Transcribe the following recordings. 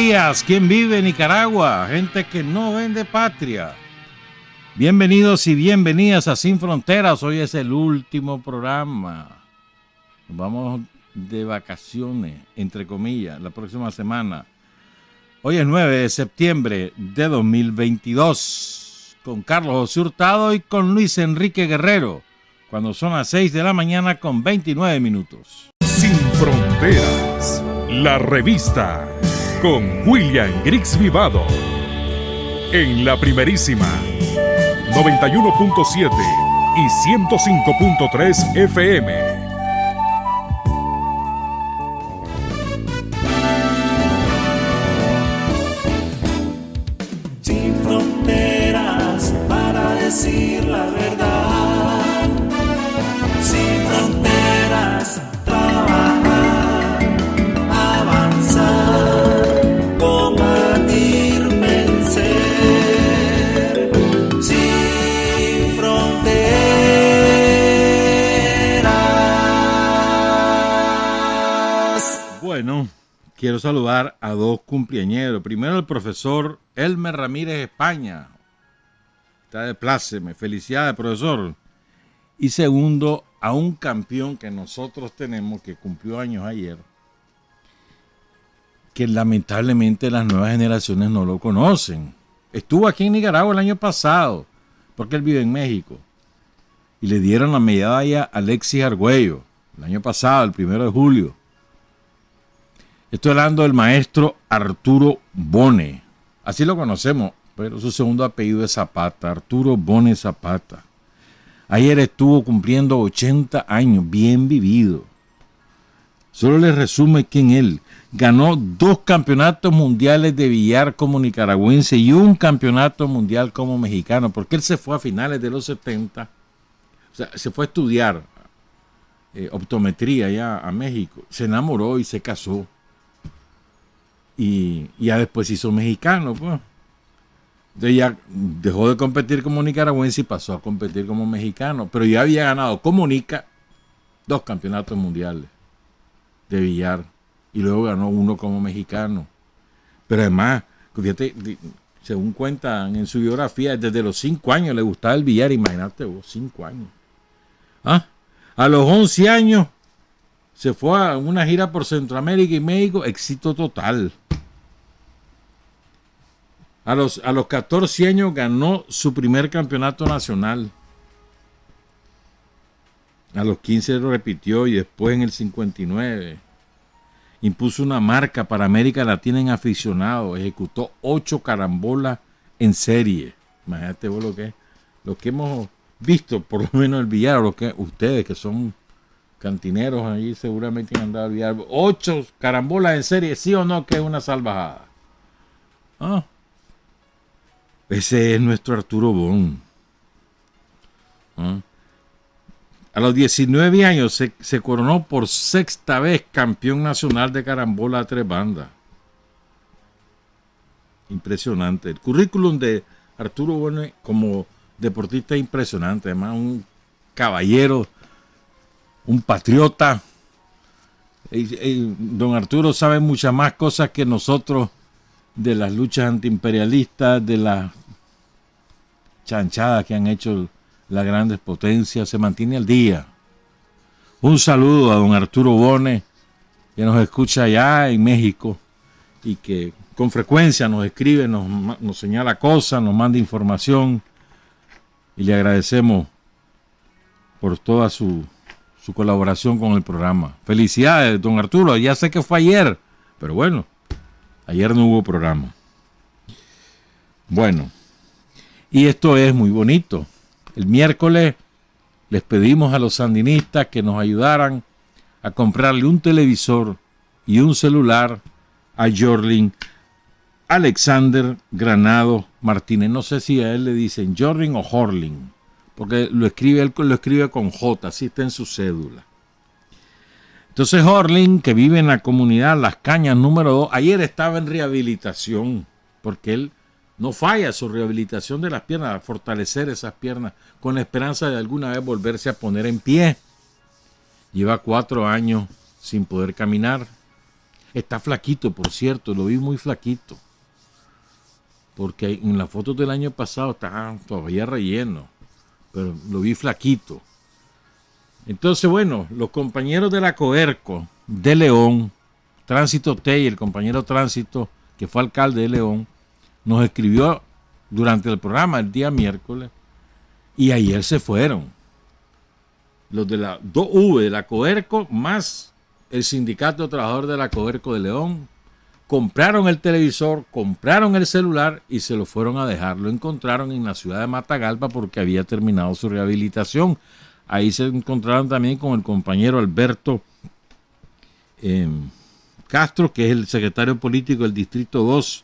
días. ¿Quién vive en Nicaragua? Gente que no vende patria. Bienvenidos y bienvenidas a Sin Fronteras. Hoy es el último programa. Nos vamos de vacaciones, entre comillas, la próxima semana. Hoy es 9 de septiembre de 2022. Con Carlos José Hurtado y con Luis Enrique Guerrero. Cuando son las 6 de la mañana con 29 minutos. Sin Fronteras, la revista con William Griggs Vivado. En la primerísima 91.7 y 105.3 FM. Sin fronteras para decir la verdad. Sin fronteras, trabajar, avanzar, combatir, vencer. Sin fronteras. Bueno, quiero saludar a dos cumpleañeros. Primero el profesor Elmer Ramírez España. Está de pláceme. Felicidades, profesor. Y segundo, a un campeón que nosotros tenemos, que cumplió años ayer, que lamentablemente las nuevas generaciones no lo conocen. Estuvo aquí en Nicaragua el año pasado, porque él vive en México. Y le dieron la medalla a Alexis Argüello, el año pasado, el 1 de julio. Estoy hablando del maestro Arturo Bone. Así lo conocemos, pero su segundo apellido es Zapata, Arturo Bone Zapata. Ayer estuvo cumpliendo 80 años, bien vivido. Solo les resume quién él. Ganó 2 campeonatos mundiales de billar como nicaragüense y un campeonato mundial como mexicano, porque él se fue a finales de los 70, o sea, se fue a estudiar optometría allá a México, se enamoró y se casó. Y ya después se hizo mexicano, pues. Entonces ya dejó de competir como nicaragüense y pasó a competir como mexicano. Pero ya había ganado como Nica 2 campeonatos mundiales de billar. Y luego ganó uno como mexicano. Pero además, fíjate, según cuentan en su biografía, desde los 5 años le gustaba el billar. Imagínate vos, 5 años. ¿Ah? A los 11 años se fue a una gira por Centroamérica y México. Éxito total. A los 14 años ganó su primer campeonato nacional. A los 15 lo repitió y después en el 59 impuso una marca para América Latina en aficionados. Ejecutó 8 carambolas en serie. Imagínate vos lo que hemos visto, por lo menos el billar, lo que ustedes que son cantineros ahí seguramente han andado al billar. 8 carambolas en serie, sí o no, que es una salvajada. ¿Ah? Ese es nuestro Arturo Bon. ¿Ah? A los 19 años se coronó por 6ª vez campeón nacional de carambola a 3 bandas. Impresionante. El currículum de Arturo Bon como deportista es impresionante. Además, un caballero, un patriota. Don Arturo sabe muchas más cosas que nosotros de las luchas antiimperialistas, de las chanchadas que han hecho las grandes potencias. Se mantiene al día. Un saludo a don Arturo Bone, que nos escucha allá en México y que con frecuencia nos escribe, nos señala cosas, nos manda información y le agradecemos por toda su colaboración con el programa. Felicidades, don Arturo. Ya sé que fue ayer, pero bueno, ayer no hubo programa. Bueno, y esto es muy bonito. El miércoles les pedimos a los sandinistas que nos ayudaran a comprarle un televisor y un celular a Jorlin Alexander Granado Martínez. No sé si a él le dicen Jorlin o Jorlin, porque él lo escribe con J, así está en su cédula. Entonces Jorlin, que vive en la comunidad Las Cañas número 2, ayer estaba en rehabilitación, porque él no falla su rehabilitación de las piernas, a fortalecer esas piernas, con la esperanza de alguna vez volverse a poner en pie. Lleva 4 años sin poder caminar. Está flaquito, por cierto, lo vi muy flaquito. Porque en las fotos del año pasado estaba todavía relleno, pero lo vi flaquito. Entonces, bueno, los compañeros de la Coerco de León, Tránsito Tey, el compañero Tránsito, que fue alcalde de León, nos escribió durante el programa el día miércoles, y ayer se fueron. Los de la 2V de la Coerco, más el Sindicato de Trabajadores de la Coerco de León, compraron el televisor, compraron el celular y se lo fueron a dejar. Lo encontraron en la ciudad de Matagalpa porque había terminado su rehabilitación. Ahí se encontraron también con el compañero Alberto Castro, que es el secretario político del Distrito 2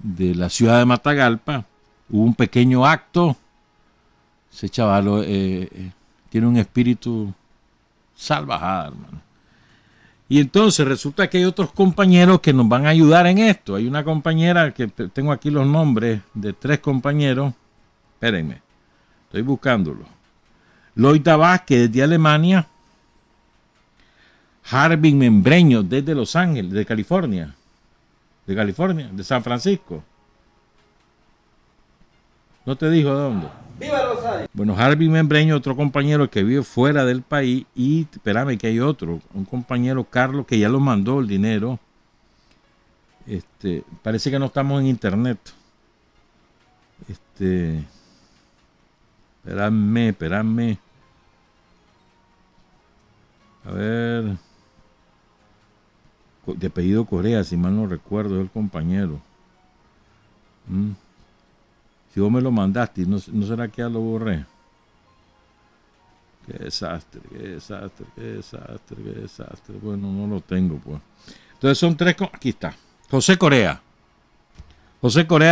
de la ciudad de Matagalpa. Hubo un pequeño acto. Ese chaval tiene un espíritu salvajada, hermano. Y entonces resulta que hay otros compañeros que nos van a ayudar en esto. Hay una compañera que tengo aquí los nombres de 3 compañeros. Espérenme, estoy buscándolo. Loida Vázquez desde Alemania. Harvin Membreño desde Los Ángeles, de California. De San Francisco. ¿No te dijo dónde? ¡Viva Rosario! Bueno, Harvin Membreño, otro compañero que vive fuera del país. Y espérame que hay otro, un compañero Carlos que ya lo mandó el dinero. Parece que no estamos en internet. Espérame. A ver. De apellido Corea, si mal no recuerdo, es el compañero. Si vos me lo mandaste, ¿no será que ya lo borré? Qué desastre. Bueno, no lo tengo, pues. Entonces son 3. Aquí está. José Corea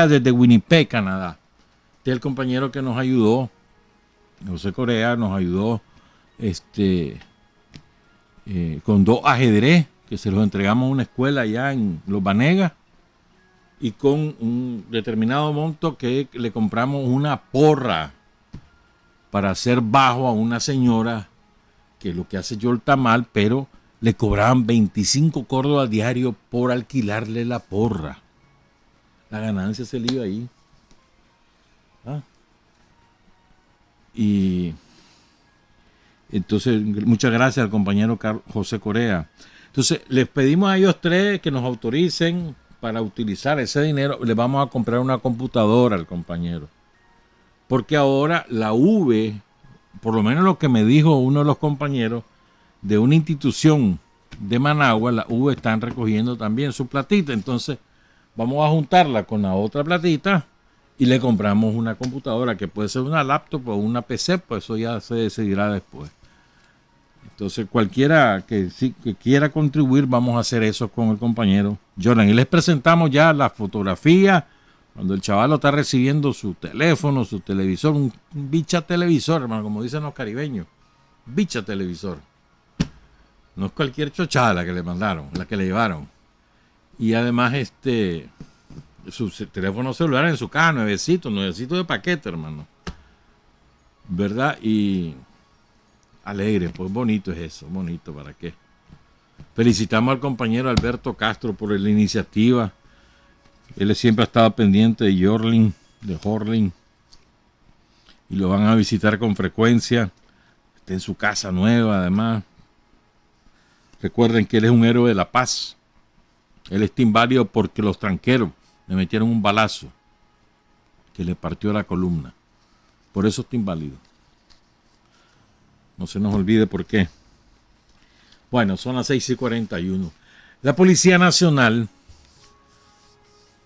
desde Winnipeg, Canadá. Este es el compañero que nos ayudó. José Corea nos ayudó con 2 ajedrez que se los entregamos a una escuela allá en Los Vanegas, y con un determinado monto que le compramos una porra para hacer bajo a una señora que lo que hace yo el tamal, pero le cobraban 25 córdobas diarios por alquilarle la porra. La ganancia se le iba ahí. Y entonces, muchas gracias al compañero José Corea. Entonces, les pedimos a ellos 3 que nos autoricen para utilizar ese dinero. Le vamos a comprar una computadora al compañero. Porque ahora la V, por lo menos lo que me dijo uno de los compañeros de una institución de Managua, la V están recogiendo también su platita. Entonces, vamos a juntarla con la otra platita y le compramos una computadora que puede ser una laptop o una PC, pues eso ya se decidirá después. Entonces, cualquiera que quiera contribuir, vamos a hacer eso con el compañero Jordan. Y les presentamos ya la fotografía, cuando el chaval está recibiendo su teléfono, su televisor, un bicha televisor, hermano, como dicen los caribeños. Bicha televisor. No es cualquier chochada la que le mandaron, la que le llevaron. Y además, su teléfono celular en su caja, nuevecito de paquete, hermano. ¿Verdad? Y alegre, pues bonito es eso, bonito, ¿para qué? Felicitamos al compañero Alberto Castro por la iniciativa. Él siempre ha estado pendiente de Horling, y lo van a visitar con frecuencia. Está en su casa nueva, además. Recuerden que él es un héroe de la paz. Él está inválido porque los tranqueros le metieron un balazo que le partió la columna. Por eso está inválido. No se nos olvide por qué. Bueno, son las 6:41. La Policía Nacional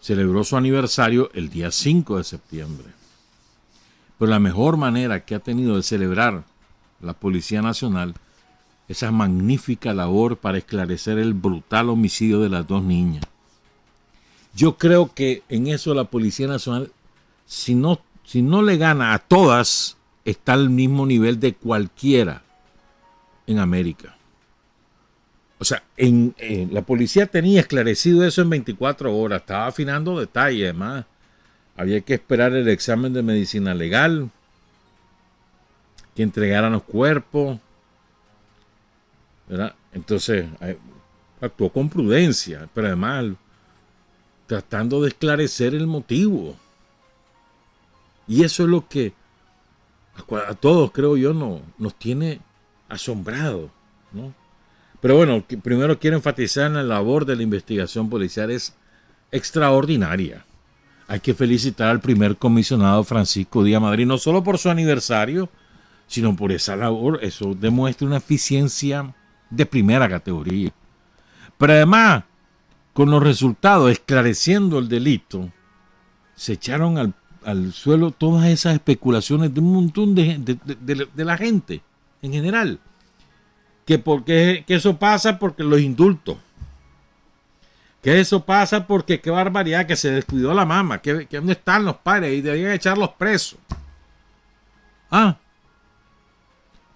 celebró su aniversario el día 5 de septiembre. Pero la mejor manera que ha tenido de celebrar la Policía Nacional esa magnífica labor para esclarecer el brutal homicidio de las 2 niñas. Yo creo que en eso la Policía Nacional, si no le gana a todas, está al mismo nivel de cualquiera en América. O sea, la policía tenía esclarecido eso en 24 horas, estaba afinando detalles, además había que esperar el examen de medicina legal, que entregaran los cuerpos, ¿verdad? Entonces, actuó con prudencia, pero además tratando de esclarecer el motivo. Y eso es lo que a todos, creo yo, nos tiene asombrados, ¿no? Pero bueno, primero quiero enfatizar en la labor de la investigación policial, es extraordinaria. Hay que felicitar al primer comisionado Francisco Díaz Madrid, no solo por su aniversario, sino por esa labor. Eso demuestra una eficiencia de primera categoría. Pero además, con los resultados, esclareciendo el delito, se echaron al suelo todas esas especulaciones de un montón de la gente en general. Que eso pasa porque los indultos. Que eso pasa porque qué barbaridad, que se descuidó la mamá. Que dónde están los padres y debían echarlos presos.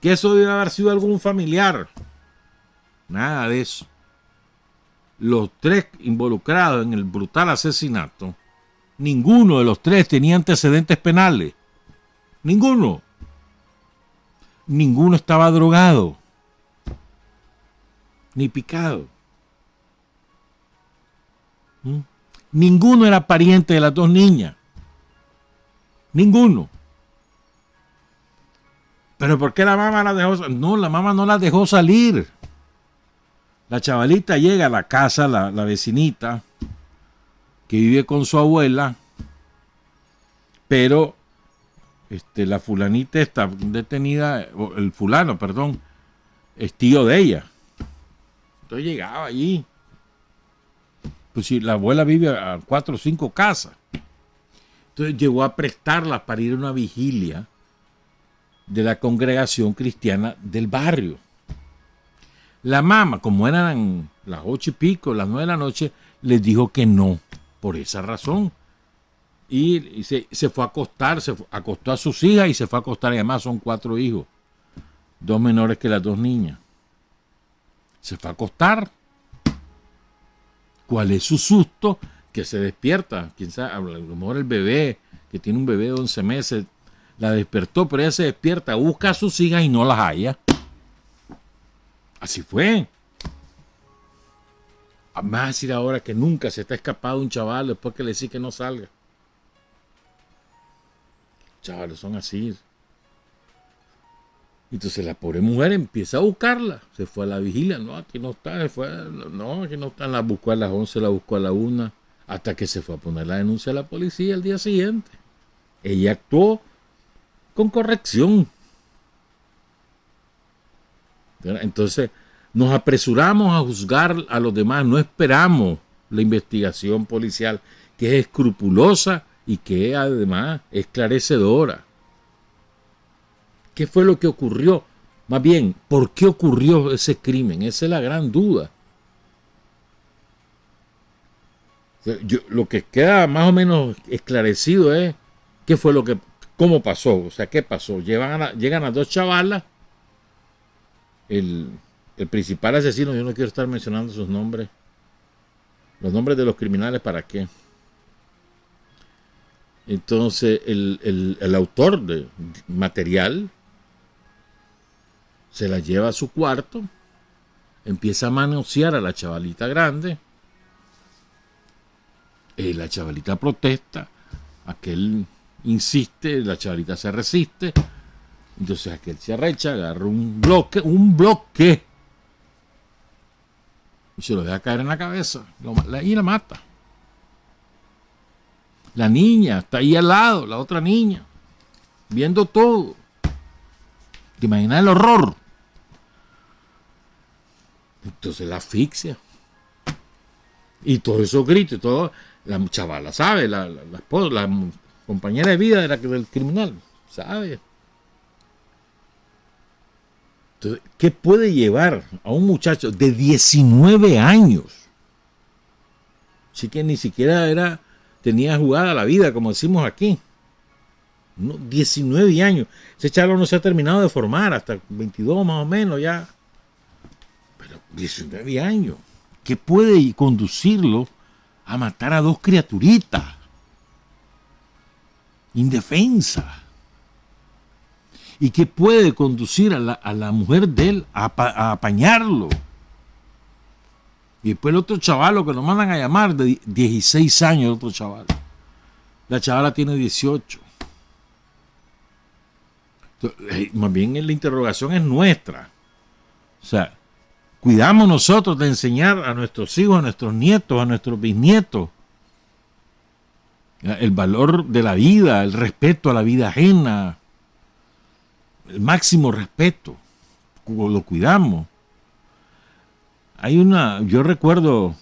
Que eso debe haber sido algún familiar. Nada de eso. Los 3 involucrados en el brutal asesinato, ninguno de los 3 tenía antecedentes penales. Ninguno. Ninguno estaba drogado. Ni picado. Ninguno era pariente de las 2 niñas. Ninguno. ¿Pero por qué la mamá la dejó salir? No, la mamá no la dejó salir. La chavalita llega a la casa, la vecinita, que vive con su abuela, pero la fulanita está detenida, el fulano, perdón, es tío de ella. Entonces llegaba allí. Pues si la abuela vive a 4 o 5 casas. Entonces llegó a prestarla para ir a una vigilia de la congregación cristiana del barrio. La mamá, como eran las 8 y pico, las 9 de la noche, les dijo que no, por esa razón. Y se fue a acostar, acostó a sus hijas y se fue a acostar. Y además son 4 hijos, 2 menores que las 2 niñas. Se fue a acostar. ¿Cuál es su susto? Que se despierta. Quién sabe, a lo mejor el bebé, que tiene un bebé de 11 meses, la despertó, pero ella se despierta, busca a sus hijas y no las halla. Así fue. Vamos a decir ahora que nunca se está escapado un chaval después que le dice que no salga. Chavales son así. Entonces la pobre mujer empieza a buscarla. Se fue a la vigilia. No, aquí no está. Aquí no está. La buscó a las 11, la buscó a la 1. Hasta que se fue a poner la denuncia a la policía el día siguiente. Ella actuó con corrección. Entonces nos apresuramos a juzgar a los demás. No esperamos la investigación policial, que es escrupulosa y que además es esclarecedora. ¿Qué fue lo que ocurrió? Más bien, ¿por qué ocurrió ese crimen? Esa es la gran duda. Lo que queda más o menos esclarecido es qué fue cómo pasó, o sea, qué pasó. Llegan a 2 chavalas. El principal asesino, yo no quiero estar mencionando sus nombres. Los nombres de los criminales, ¿para qué? Entonces, el autor de material se la lleva a su cuarto, empieza a manosear a la chavalita grande. La chavalita protesta, aquel insiste, la chavalita se resiste. Entonces aquel se arrecha, agarra un bloque, y se lo deja caer en la cabeza y la mata. La niña está ahí al lado, la otra niña, viendo todo. ¿Te imaginas el horror? Entonces la asfixia. Y todos esos gritos, todo, la chavala sabe, la compañera de vida del criminal, sabe. Entonces, ¿qué puede llevar a un muchacho de 19 años? Así que ni siquiera tenía jugada la vida, como decimos aquí. No, 19 años. Ese chavo no se ha terminado de formar, hasta 22 más o menos ya. Pero 19 años. ¿Qué puede conducirlo a matar a 2 criaturitas indefensas? ¿Y qué puede conducir a la mujer de él a apañarlo Y después el otro chavalo que nos mandan a llamar, de 16 años, el otro chaval. La chavala tiene 18. Entonces, más bien la interrogación es nuestra. O sea, cuidamos nosotros de enseñar a nuestros hijos, a nuestros nietos, a nuestros bisnietos el valor de la vida, el respeto a la vida ajena, el máximo respeto. Lo cuidamos. Yo recuerdo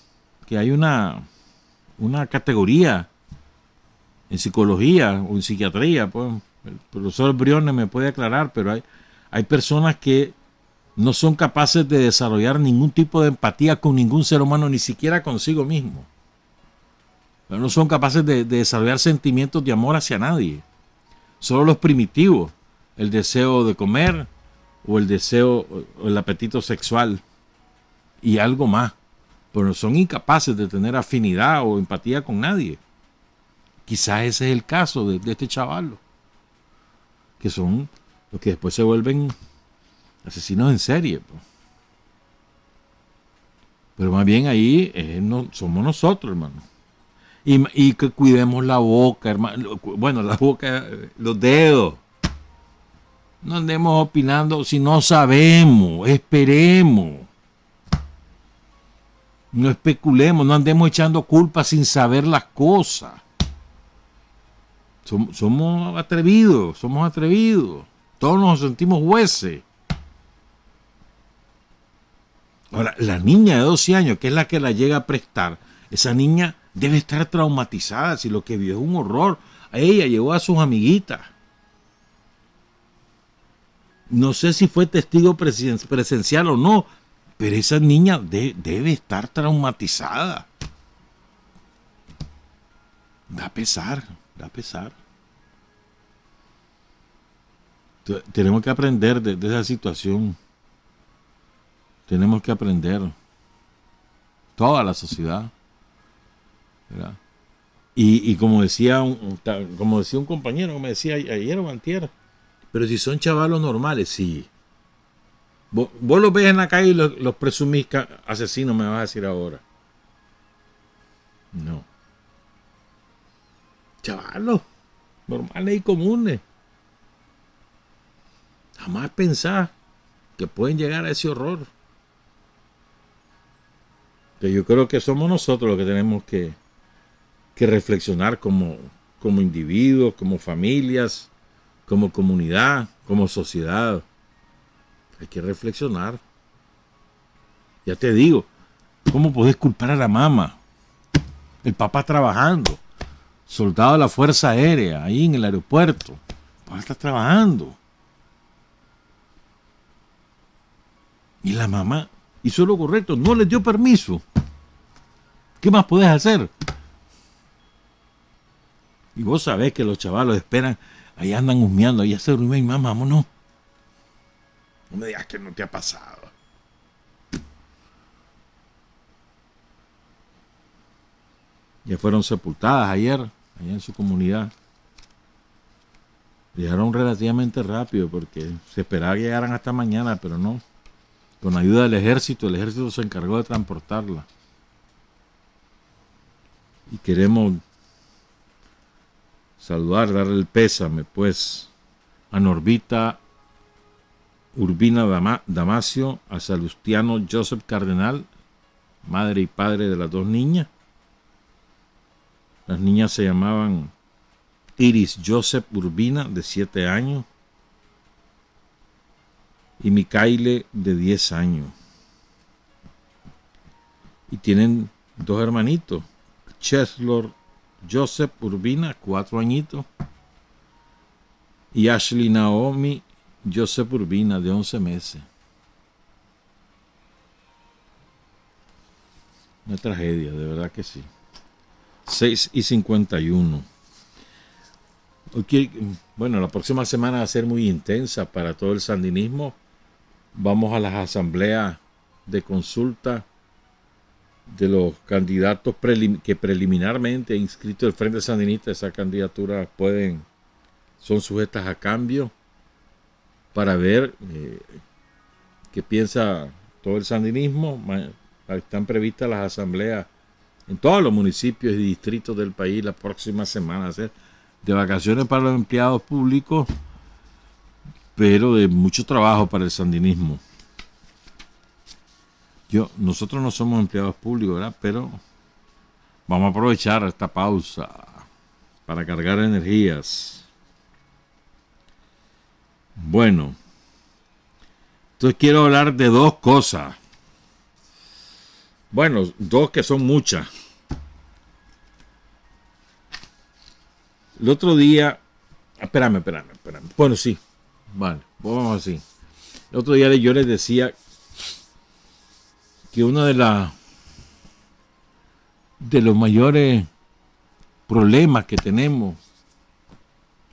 que hay una categoría en psicología o en psiquiatría, pues, el profesor Briones me puede aclarar, pero hay personas que no son capaces de desarrollar ningún tipo de empatía con ningún ser humano, ni siquiera consigo mismo. Pero no son capaces de desarrollar sentimientos de amor hacia nadie. Solo los primitivos, el deseo de comer o el deseo o el apetito sexual y algo más. Pero son incapaces de tener afinidad o empatía con nadie. Quizás ese es el caso de este chavalo, que son los que después se vuelven asesinos en serie. Pues. Pero más bien ahí somos nosotros, hermano. Y que cuidemos la boca, hermano. Bueno, la boca, los dedos. No andemos opinando si no sabemos. Esperemos. No especulemos, no andemos echando culpas sin saber las cosas. Somos atrevidos. Todos nos sentimos jueces. Ahora, la niña de 12 años, que es la que la llega a prestar, esa niña debe estar traumatizada si lo que vio es un horror. A ella llevó a sus amiguitas. No sé si fue testigo presencial o no, pero esa niña debe estar traumatizada. Da pesar. Tenemos que aprender de esa situación. Tenemos que aprender. Toda la sociedad. ¿Verdad? Y como decía un compañero, me decía ayer o antier, pero si son chavalos normales, sí. Vos los ves en la calle y los presumís asesinos, me vas a decir ahora. No. Chavalos, normales y comunes. Jamás pensar que pueden llegar a ese horror. Que yo creo que somos nosotros los que tenemos que reflexionar como individuos, como familias, como comunidad, como sociedad. Hay que reflexionar. Ya te digo, ¿cómo podés culpar a la mamá? El papá trabajando, soldado de la Fuerza Aérea, ahí en el aeropuerto. El papá está trabajando. Y la mamá hizo lo correcto, no les dio permiso. ¿Qué más podés hacer? Y vos sabés que los chavalos esperan, ahí andan husmeando, ahí se durmió mi mamá, vámonos. No me digas que no te ha pasado. Ya fueron sepultadas ayer, allá en su comunidad. Llegaron relativamente rápido porque se esperaba que llegaran hasta mañana, pero no. Con ayuda del ejército, el ejército se encargó de transportarla. Y queremos saludar, darle el pésame, pues, a Norbita Urbina Damasio, a Salustiano Joseph Cardenal, madre y padre de las dos niñas. Las niñas se llamaban Iris Joseph Urbina, de 7 años, y Micaile, de 10 años. Y tienen 2 hermanitos, Cheslor Joseph Urbina, 4 añitos, y Ashley Naomi Joseph Urbina, de 11 meses. Una tragedia, de verdad que sí. 6:51. Bueno, la próxima semana va a ser muy intensa para todo el sandinismo. Vamos a las asambleas de consulta de los candidatos que preliminarmente inscritos el Frente Sandinista. Esas candidaturas son sujetas a cambio, para ver qué piensa todo el sandinismo. Están previstas las asambleas en todos los municipios y distritos del país la próxima semana, hacer de vacaciones para los empleados públicos, pero de mucho trabajo para el sandinismo. Nosotros no somos empleados públicos, ¿verdad? Pero vamos a aprovechar esta pausa para cargar energías. Bueno, entonces quiero hablar de dos cosas. Bueno, dos que son muchas. El otro día... Espérame. Bueno, sí. Vale, vamos así. El otro día yo les decía que uno de los mayores problemas que tenemos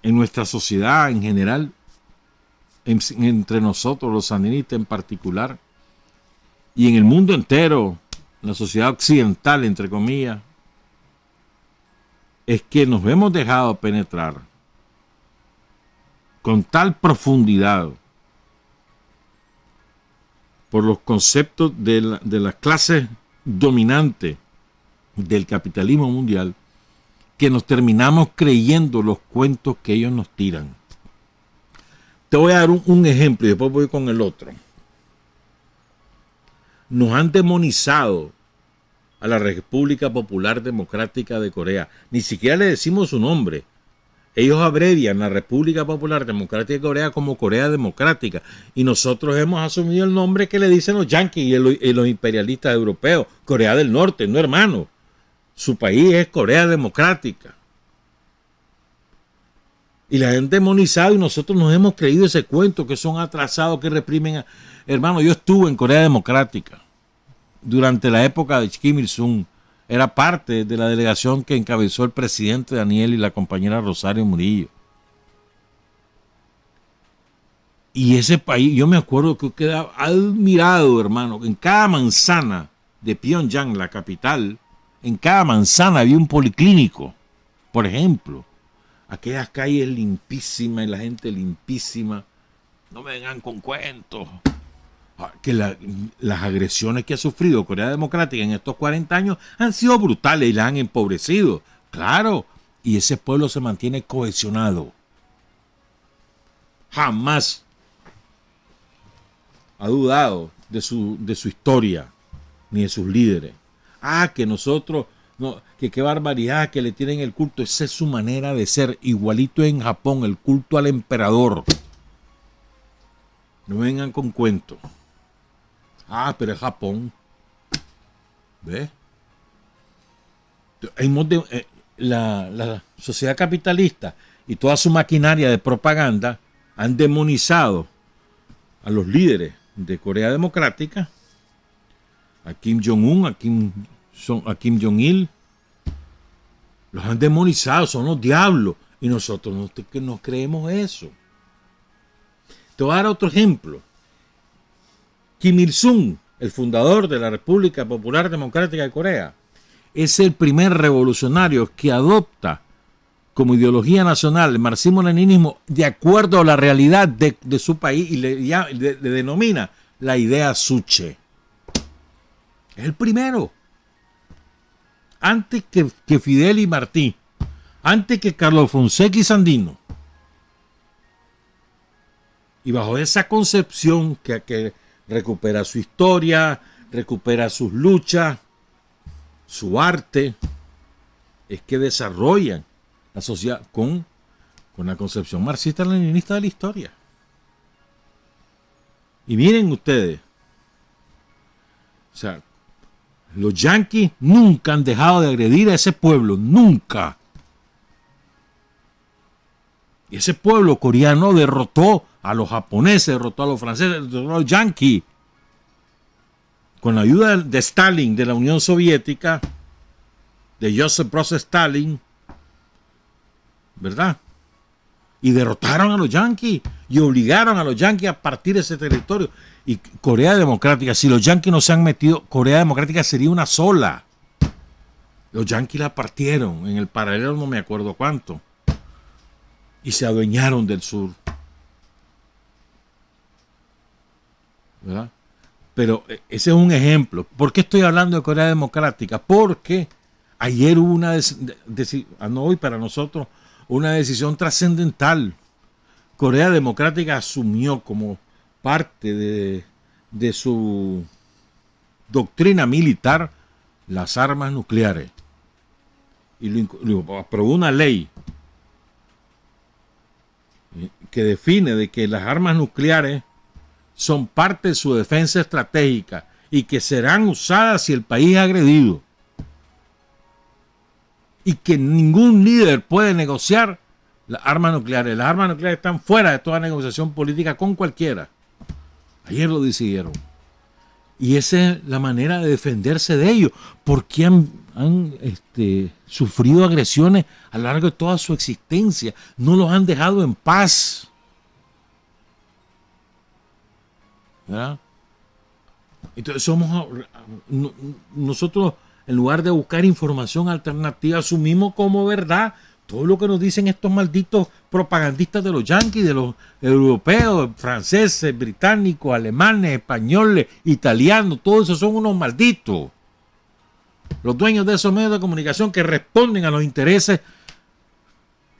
en nuestra sociedad en general, entre nosotros los sandinistas en particular, y en el mundo entero, la sociedad occidental, entre comillas, es que nos hemos dejado penetrar con tal profundidad por los conceptos de la clase dominante del capitalismo mundial, que nos terminamos creyendo los cuentos que ellos nos tiran. Te voy a dar un ejemplo y después voy con el otro. Nos han demonizado a la República Popular Democrática de Corea. Ni siquiera le decimos su nombre. Ellos abrevian la República Popular Democrática de Corea como Corea Democrática. Y nosotros hemos asumido el nombre que le dicen los yanquis y los imperialistas europeos. Corea del Norte, no hermano. Su país es Corea Democrática. Y la han demonizado y nosotros nos hemos creído ese cuento que son atrasados, que reprimen. Hermano, yo estuve en Corea Democrática durante la época de Kim Il-sung. Era parte de la delegación que encabezó el presidente Daniel y la compañera Rosario Murillo. Y ese país, yo me acuerdo que quedaba admirado, hermano, en cada manzana de Pyongyang, la capital, en cada manzana había un policlínico, por ejemplo. Aquellas calles limpísimas y la gente limpísima. No me vengan con cuentos. Que las agresiones que ha sufrido Corea Democrática en estos 40 años han sido brutales y la han empobrecido. Claro, y ese pueblo se mantiene cohesionado. Jamás ha dudado de su historia ni de sus líderes. Que nosotros, no, que qué barbaridad que le tienen el culto. Esa es su manera de ser. Igualito en Japón, el culto al emperador. No vengan con cuentos. Pero es Japón. ¿Ves? La sociedad capitalista y toda su maquinaria de propaganda han demonizado a los líderes de Corea Democrática, a Kim Jong-un, a Kim Jong-il. Los han demonizado, son los diablos. Y nosotros no creemos eso. Te voy a dar otro ejemplo. Kim Il-sung, el fundador de la República Popular Democrática de Corea, es el primer revolucionario que adopta como ideología nacional el marxismo-leninismo de acuerdo a la realidad de su país y le denomina la idea Suche. Es el primero. Antes que Fidel y Martí, antes que Carlos Fonseca y Sandino. Y bajo esa concepción que recupera su historia, recupera sus luchas, su arte, es que desarrollan la sociedad con la concepción marxista-leninista de la historia. Y miren ustedes, o sea, los yanquis nunca han dejado de agredir a ese pueblo, nunca. Y ese pueblo coreano derrotó a los japoneses, derrotó a los franceses, derrotó a los yanquis. Con la ayuda de Stalin, de la Unión Soviética, de Joseph Broz Stalin, ¿verdad? Y derrotaron a los yanquis y obligaron a los yanquis a partir de ese territorio. Y Corea Democrática, si los yanquis no se han metido, Corea Democrática sería una sola. Los yanquis la partieron en el paralelo, no me acuerdo cuánto. Y se adueñaron del sur. ¿Verdad? Pero ese es un ejemplo. ¿Por qué estoy hablando de Corea Democrática? Porque ayer hubo hoy para nosotros, una decisión trascendental. Corea Democrática asumió como parte de su doctrina militar las armas nucleares. Y lo aprobó una ley que define de que las armas nucleares son parte de su defensa estratégica y que serán usadas si el país es agredido. Y que ningún líder puede negociar las armas nucleares. Las armas nucleares están fuera de toda negociación política con cualquiera. Ayer lo decidieron. Y esa es la manera de defenderse de ellos. Porque han sufrido agresiones a lo largo de toda su existencia. No los han dejado en paz. ¿Verdad? Entonces nosotros, en lugar de buscar información alternativa, asumimos como verdad todo lo que nos dicen estos malditos propagandistas de los yanquis, de los europeos, franceses, británicos, alemanes, españoles, italianos. Todos esos son unos malditos. Los dueños de esos medios de comunicación que responden a los intereses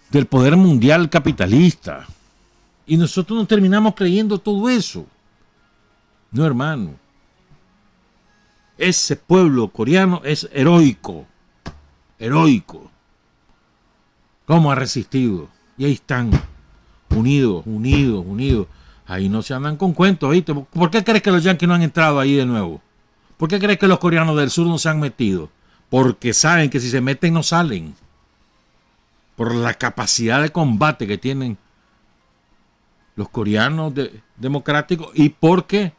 del poder mundial capitalista. Y nosotros nos terminamos creyendo todo eso. No, hermano. Ese pueblo coreano es heroico. Heroico. ¿Cómo ha resistido? Y ahí están. Unidos. Ahí no se andan con cuentos, ¿viste? ¿Por qué crees que los yanquis no han entrado ahí de nuevo? ¿Por qué crees que los coreanos del sur no se han metido? Porque saben que si se meten no salen. Por la capacidad de combate que tienen los coreanos democráticos y porque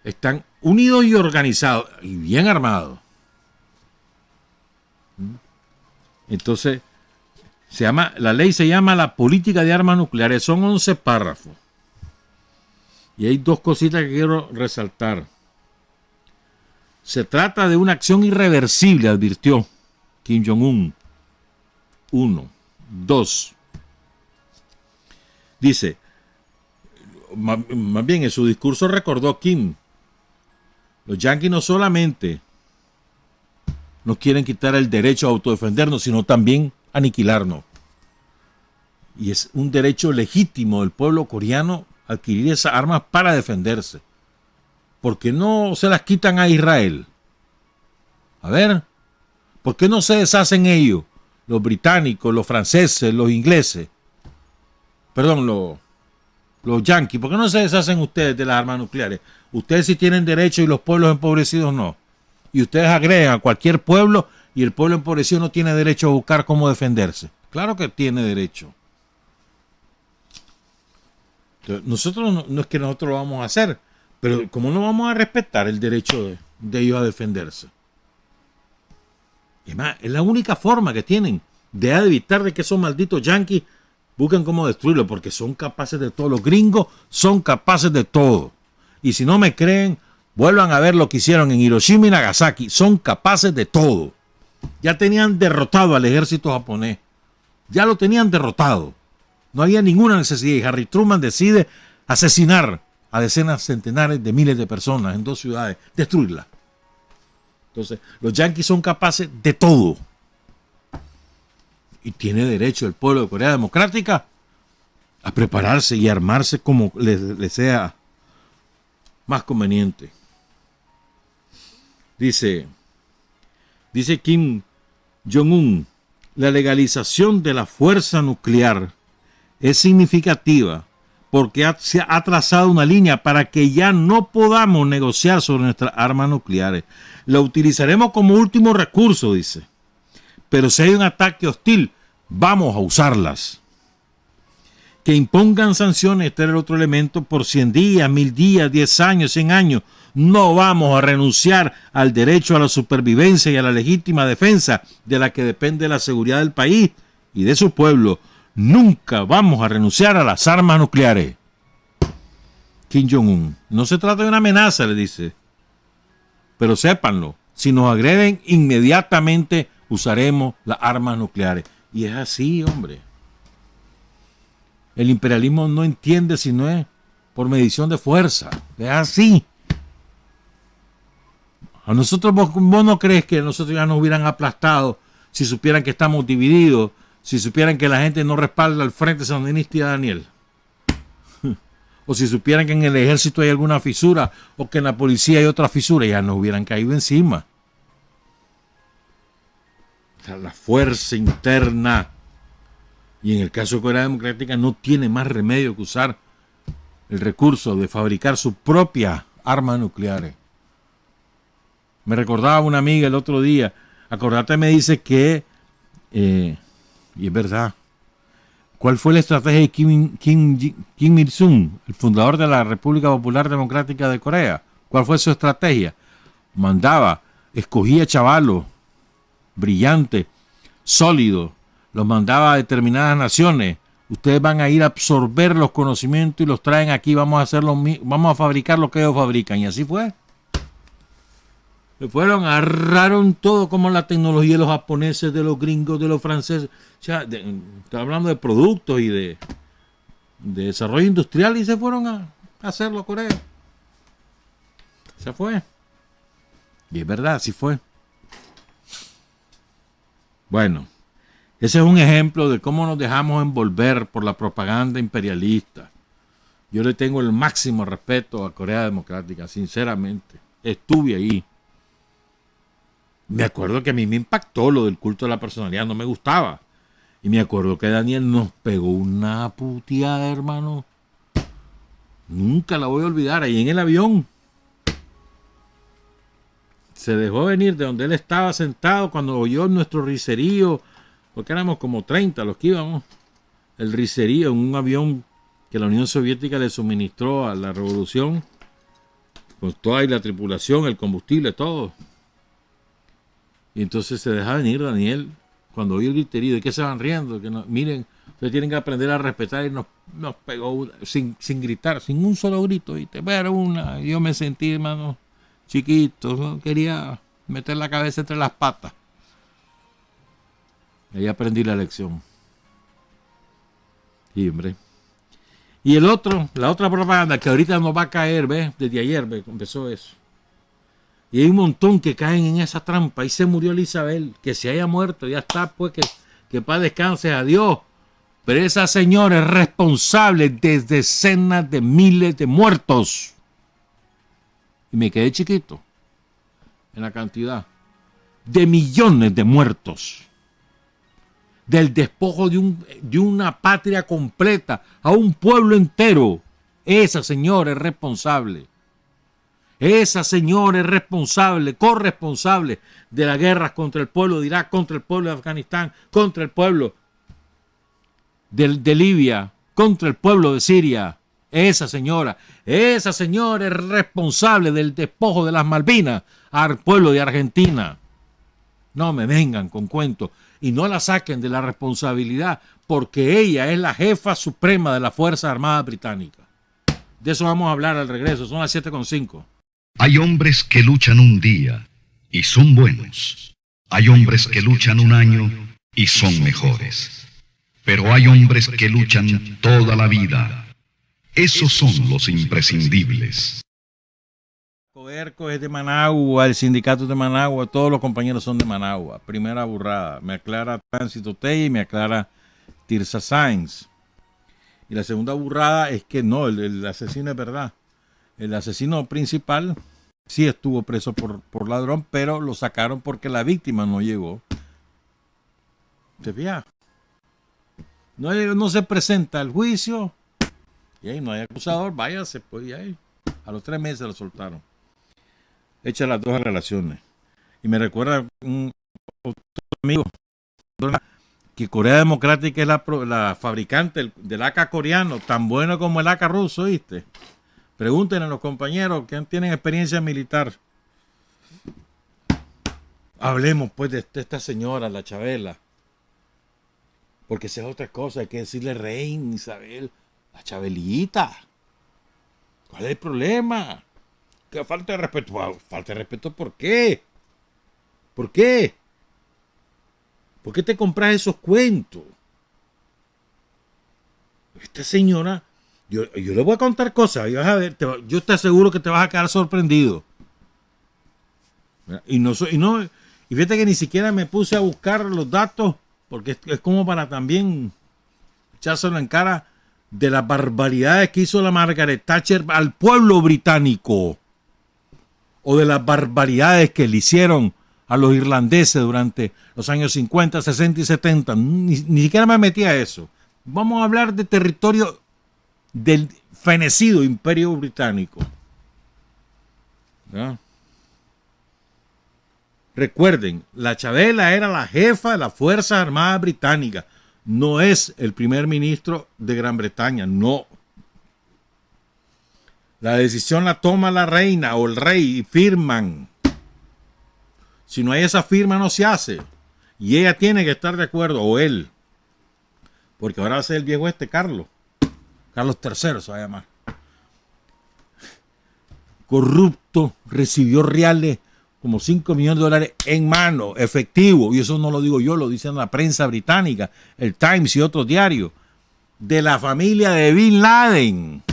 están unidos y organizados y bien armados. Entonces, la ley se llama la política de armas nucleares. Son 11 párrafos. Y hay dos cositas que quiero resaltar. Se trata de una acción irreversible, advirtió Kim Jong-un. 1. 2. Dice, más bien en su discurso recordó Kim, los yanquis no solamente nos quieren quitar el derecho a autodefendernos, sino también aniquilarnos. Y es un derecho legítimo del pueblo coreano adquirir esas armas para defenderse. ¿Por qué no se las quitan a Israel? A ver, ¿por qué no se deshacen ellos? Los británicos, los franceses, los ingleses. Perdón, los yanquis. ¿Por qué no se deshacen ustedes de las armas nucleares? Ustedes sí tienen derecho y los pueblos empobrecidos no. Y ustedes agreden a cualquier pueblo y el pueblo empobrecido no tiene derecho a buscar cómo defenderse. Claro que tiene derecho. Entonces, nosotros no es que nosotros lo vamos a hacer, pero ¿cómo no vamos a respetar el derecho de ellos a defenderse? Es más, es la única forma que tienen de evitar de que esos malditos yanquis busquen cómo destruirlo, porque son capaces de todo. Los gringos son capaces de todo. Y si no me creen, vuelvan a ver lo que hicieron en Hiroshima y Nagasaki. Son capaces de todo. Ya tenían derrotado al ejército japonés. Ya lo tenían derrotado. No había ninguna necesidad. Y Harry Truman decide asesinar a decenas, centenares de miles de personas en 2 ciudades. Destruirlas. Entonces, los yanquis son capaces de todo. Y tiene derecho el pueblo de Corea Democrática a prepararse y armarse como les sea más conveniente. Dice Kim Jong-un, la legalización de la fuerza nuclear es significativa porque se ha trazado una línea para que ya no podamos negociar sobre nuestras armas nucleares. La utilizaremos como último recurso, dice. Pero si hay un ataque hostil, vamos a usarlas. Que impongan sanciones, este era el otro elemento, por 100 días, 1000 días, 10 años, 100 años. No vamos a renunciar al derecho a la supervivencia y a la legítima defensa de la que depende la seguridad del país y de su pueblo. Nunca vamos a renunciar a las armas nucleares. Kim Jong-un. No se trata de una amenaza, le dice. Pero sépanlo, si nos agreden, inmediatamente usaremos las armas nucleares. Y es así, hombre. El imperialismo no entiende si no es por medición de fuerza. Es así. A nosotros, vos no crees que nosotros ya nos hubieran aplastado si supieran que estamos divididos, si supieran que la gente no respalda al Frente Sandinista y a Daniel. O si supieran que en el ejército hay alguna fisura o que en la policía hay otra fisura, ya nos hubieran caído encima. O sea, la fuerza interna. Y en el caso de Corea Democrática no tiene más remedio que usar el recurso de fabricar sus propias armas nucleares. Me recordaba una amiga el otro día, acordate, me dice que, y es verdad, ¿cuál fue la estrategia de Kim Il-sung, el fundador de la República Popular Democrática de Corea? ¿Cuál fue su estrategia? Escogía chavalos brillantes, sólidos, los mandaba a determinadas naciones. Ustedes van a ir a absorber los conocimientos y los traen aquí, vamos a fabricar lo que ellos fabrican. Y así fue. Se fueron, agarraron todo como la tecnología de los japoneses, de los gringos, de los franceses. O sea, estoy hablando de productos y de desarrollo industrial y se fueron a hacerlo a Corea. Se fue. Y es verdad, así fue. Bueno, ese es un ejemplo de cómo nos dejamos envolver por la propaganda imperialista. Yo le tengo el máximo respeto a Corea Democrática, sinceramente. Estuve ahí. Me acuerdo que a mí me impactó lo del culto de la personalidad, no me gustaba. Y me acuerdo que Daniel nos pegó una puteada, hermano. Nunca la voy a olvidar, ahí en el avión. Se dejó venir de donde él estaba sentado cuando oyó nuestro riserío, porque éramos como 30 los que íbamos. El riserío en un avión que la Unión Soviética le suministró a la revolución, con toda la tripulación, el combustible, todo. Y entonces se deja venir Daniel cuando oyó el griterío. ¿De qué se van riendo? Que no, miren, ustedes tienen que aprender a respetar. Y nos pegó sin gritar, sin un solo grito. ¿Viste? Pero yo me sentí, hermano, chiquito. ¿No? Quería meter la cabeza entre las patas. Y ahí aprendí la lección. Sí, hombre. Y la otra propaganda que ahorita nos va a caer, ¿ves? Desde ayer empezó eso. Y hay un montón que caen en esa trampa. Ahí se murió Isabel, que se haya muerto, ya está, pues que paz descanse, adiós. Pero esa señora es responsable de decenas de miles de muertos. Y me quedé chiquito en la cantidad de millones de muertos. Del despojo de una patria completa a un pueblo entero. Esa señora es responsable. Esa señora es responsable, corresponsable de las guerras contra el pueblo de Irak, contra el pueblo de Afganistán, contra el pueblo de Libia, contra el pueblo de Siria. Esa señora es responsable del despojo de las Malvinas al pueblo de Argentina. No me vengan con cuentos y no la saquen de la responsabilidad, porque ella es la jefa suprema de la Fuerza Armada Británica. De eso vamos a hablar al regreso, son las 7:05. Hay hombres que luchan un día y son buenos. Hay hombres que luchan un año y son mejores. Pero hay hombres que luchan toda la vida. Esos son los imprescindibles. Coerco es de Managua, el sindicato de Managua, todos los compañeros son de Managua. Primera burrada, me aclara Tránsito Tey y me aclara Tirsa Sainz. Y la segunda burrada es que no, el asesino es verdad. El asesino principal sí estuvo preso por ladrón, pero lo sacaron porque la víctima no llegó. ¿Te fijas? No se presenta al juicio y ahí no hay acusador, váyase, pues y ahí. A los 3 meses lo soltaron. Hecha las dos relaciones. Y me recuerda otro amigo que Corea Democrática es la fabricante del AK coreano, tan bueno como el AK ruso, ¿viste? Pregúntenle a los compañeros que tienen experiencia militar. Hablemos pues de esta señora, la Chabela. Porque esa es otra cosa, hay que decirle reina Isabel, la Chabelita. ¿Cuál es el problema? ¿Qué falta de respeto? Wow, falta de respeto, ¿por qué? ¿Por qué? ¿Por qué te compras esos cuentos? Esta señora... Yo le voy a contar cosas y vas a ver, yo te aseguro que te vas a quedar sorprendido. Y fíjate que ni siquiera me puse a buscar los datos, porque es como para también echárselo en cara de las barbaridades que hizo la Margaret Thatcher al pueblo británico, o de las barbaridades que le hicieron a los irlandeses durante los años 50, 60 y 70. Ni siquiera me metí a eso. Vamos a hablar de territorio del fenecido Imperio Británico. ¿Ya? Recuerden, la Chabela era la jefa de las Fuerzas Armadas Británicas. No es el primer ministro de Gran Bretaña, no. La decisión la toma la reina o el rey y firman. Si no hay esa firma, no se hace. Y ella tiene que estar de acuerdo, o él. Porque ahora va a ser el viejo Carlos. Carlos III se va a llamar. Corrupto, recibió reales como 5 millones de dólares en mano, efectivo. Y eso no lo digo yo, lo dicen la prensa británica, el Times y otros diarios. De la familia de Bin Laden.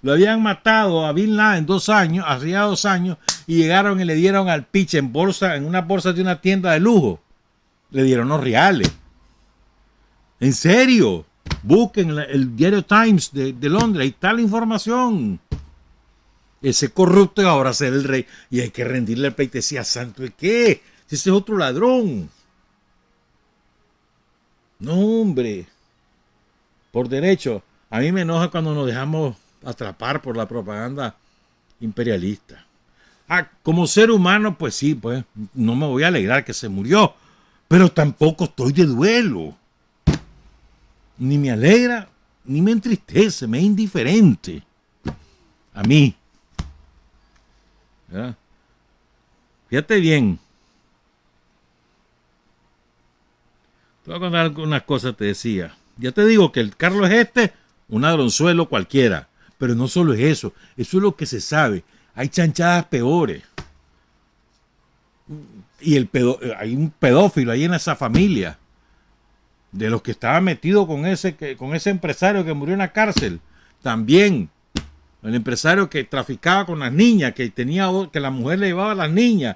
Lo habían matado a Bin Laden hacía 2 años, y llegaron y le dieron al pitch en una bolsa de una tienda de lujo. Le dieron los reales. En serio, busquen el diario Times de Londres, ahí está la información. Ese corrupto ahora ser el rey, y hay que rendirle el pleitesía santo. ¿De qué? Si ese es otro ladrón. No, hombre. Por derecho, a mí me enoja cuando nos dejamos atrapar por la propaganda imperialista. Como ser humano, pues sí, pues no me voy a alegrar que se murió, pero tampoco estoy de duelo. Ni me alegra, ni me entristece, me es indiferente. A mí. ¿Ya? Fíjate bien. Te voy a contar algunas cosas, te decía. Ya te digo que el Carlos un ladronzuelo cualquiera. Pero no solo es eso es lo que se sabe. Hay chanchadas peores. Y hay un pedófilo ahí en esa familia. De los que estaba metido con ese empresario que murió en la cárcel. También el empresario que traficaba con las niñas, que la mujer le llevaba a las niñas.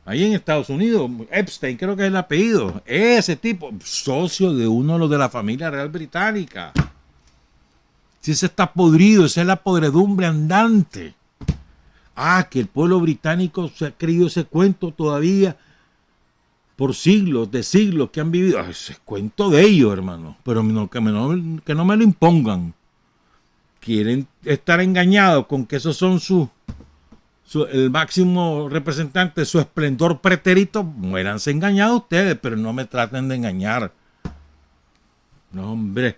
Ahí en Estados Unidos, Epstein, creo que es el apellido. Ese tipo, socio de uno de los de la familia real británica. Si ese está podrido, esa es la podredumbre andante. Que el pueblo británico se ha creído ese cuento todavía por siglos, de siglos que han vivido. Ese es cuento de ellos, hermano. Pero que no me lo impongan. Quieren estar engañados con que esos son el máximo representante de su esplendor pretérito. Muéranse engañados ustedes, pero no me traten de engañar. No, hombre.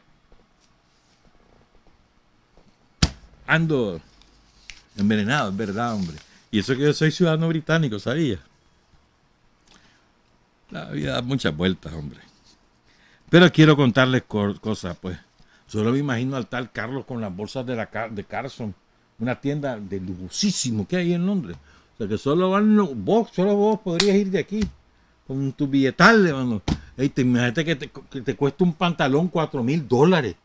Ando envenenado, es verdad, hombre. Y eso que yo soy ciudadano británico, ¿sabía? La vida da muchas vueltas, hombre. Pero quiero contarles cosas, pues. Solo me imagino al tal Carlos con las bolsas de Carson, una tienda de lujosísimo que hay en Londres. O sea que solo vos podrías ir de aquí con tu billetal, hermano. Imagínate que te cuesta un pantalón $4,000.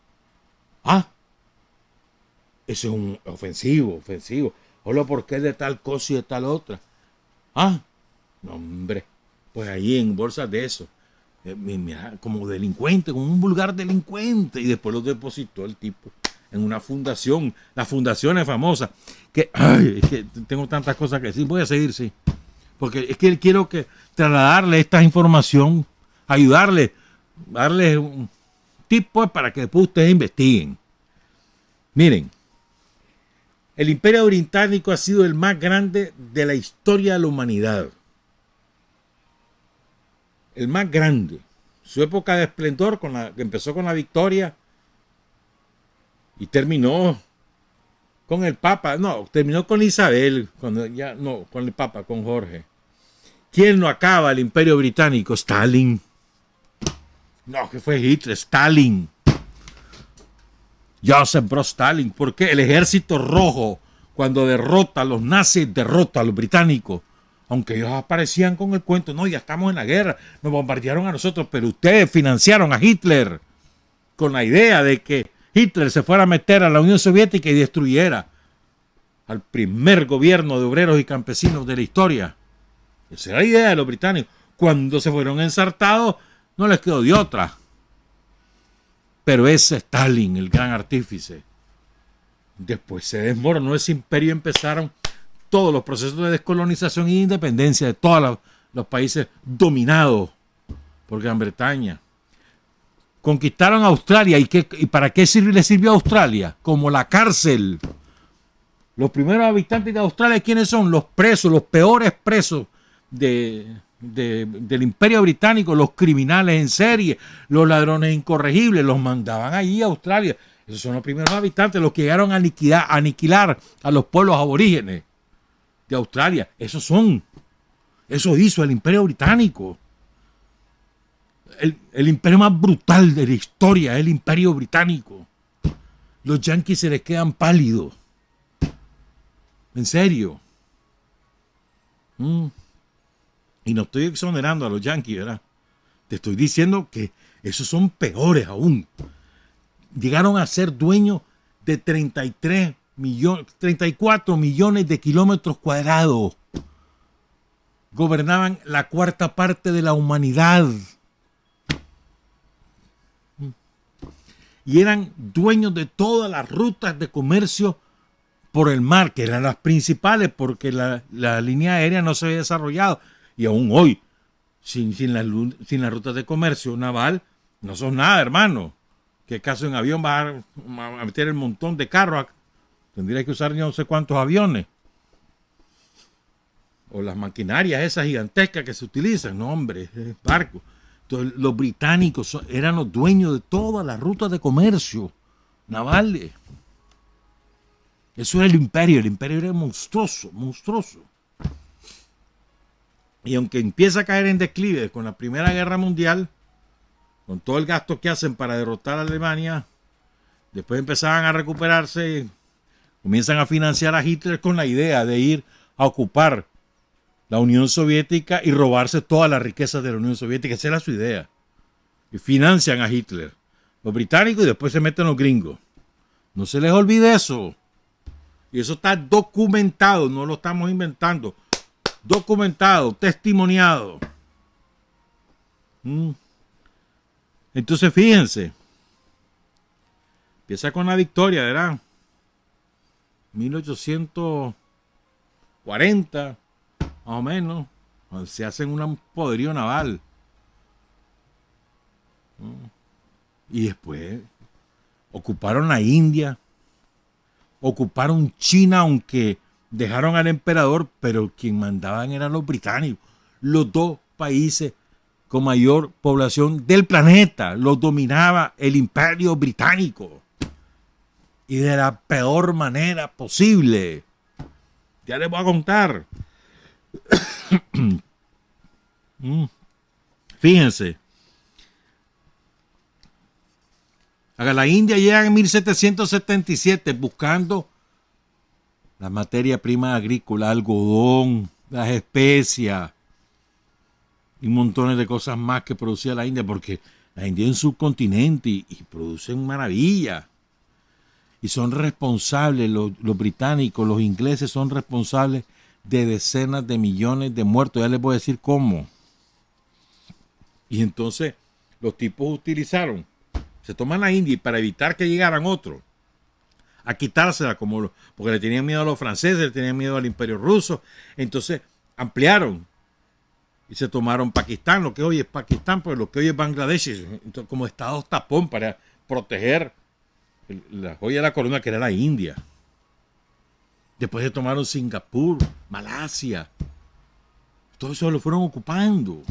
Eso es un ofensivo. Solo porque es de tal cosa y de tal otra. No, hombre. Pues ahí en bolsas de eso. Como delincuente, como un vulgar delincuente. Y después lo depositó el tipo en una fundación. La fundación es famosa. Es que tengo tantas cosas que decir. Voy a seguir, sí. Porque es que quiero trasladarle esta información, ayudarle, darle un tip pues, para que después ustedes investiguen. Miren. El Imperio Británico ha sido el más grande de la historia de la humanidad. El más grande. Su época de esplendor, que empezó con la victoria y terminó con el Papa. No, terminó con Isabel, con el Papa, con Jorge. ¿Quién lo acaba el Imperio Británico? Stalin. No, que fue Hitler, Stalin. Joseph Broz Stalin. ¿Por qué? El ejército rojo, cuando derrota a los nazis, derrota a los británicos. Aunque ellos aparecían con el cuento, no, ya estamos en la guerra, nos bombardearon a nosotros, pero ustedes financiaron a Hitler con la idea de que Hitler se fuera a meter a la Unión Soviética y destruyera al primer gobierno de obreros y campesinos de la historia. Esa era la idea de los británicos. Cuando se fueron ensartados, no les quedó de otra. Pero es Stalin, el gran artífice. Después se desmoronó ese imperio y empezaron todos los procesos de descolonización e independencia de todos los países dominados por Gran Bretaña. Conquistaron Australia. ¿Y para qué le sirvió a Australia? Como la cárcel. Los primeros habitantes de Australia, ¿quiénes son? Los presos, los peores presos del Imperio Británico, los criminales en serie, los ladrones incorregibles, los mandaban allí a Australia. Esos son los primeros habitantes, los que llegaron a aniquilar a los pueblos aborígenes de Australia. Eso hizo el Imperio Británico. El imperio más brutal de la historia es el Imperio Británico. Los yanquis se les quedan pálidos. En serio. Y no estoy exonerando a los yanquis, ¿verdad? Te estoy diciendo que esos son peores aún. Llegaron a ser dueños de 34 millones de kilómetros cuadrados. Gobernaban la cuarta parte de la humanidad. Y eran dueños de todas las rutas de comercio por el mar, que eran las principales porque la línea aérea no se había desarrollado. Y aún hoy, sin las rutas de comercio naval, no son nada, hermano. ¿Qué caso en avión vas a meter el montón de carros? Tendría que usar no sé cuántos aviones. O las maquinarias esas gigantescas que se utilizan. No, hombre, es barco. Entonces, los británicos eran los dueños de todas las rutas de comercio navales. Eso era el imperio era monstruoso, monstruoso. Y aunque empieza a caer en declive con la Primera Guerra Mundial, con todo el gasto que hacen para derrotar a Alemania, después empezaban a recuperarse, comienzan a financiar a Hitler con la idea de ir a ocupar la Unión Soviética y robarse todas las riquezas de la Unión Soviética. Esa era su idea. Y financian a Hitler, los británicos, y después se meten los gringos. No se les olvide eso. Y eso está documentado, no lo estamos inventando. Documentado, testimoniado. Entonces fíjense. Empieza con la victoria, ¿verdad? 1840, más o menos. Se hacen un poderío naval. Y después ocuparon la India. Ocuparon China, aunque dejaron al emperador, pero quien mandaban eran los británicos. Los dos países con mayor población del planeta los dominaba el Imperio Británico. Y de la peor manera posible. Ya les voy a contar. Fíjense. A la India llegan en 1777 buscando la materia prima agrícola, algodón, las especias y montones de cosas más que producía la India, porque la India es un subcontinente y producen maravillas. Y son responsables, los británicos, los ingleses son responsables de decenas de millones de muertos. Ya les voy a decir cómo. Y entonces los tipos utilizaron, se toman la India y para evitar que llegaran otros a quitársela, porque le tenían miedo a los franceses, le tenían miedo al Imperio Ruso, entonces ampliaron y se tomaron Pakistán, lo que hoy es Pakistán, pues lo que hoy es Bangladesh, entonces, como estados tapón para proteger la joya de la corona que era la India. Después se tomaron Singapur, Malasia, todo eso lo fueron ocupando,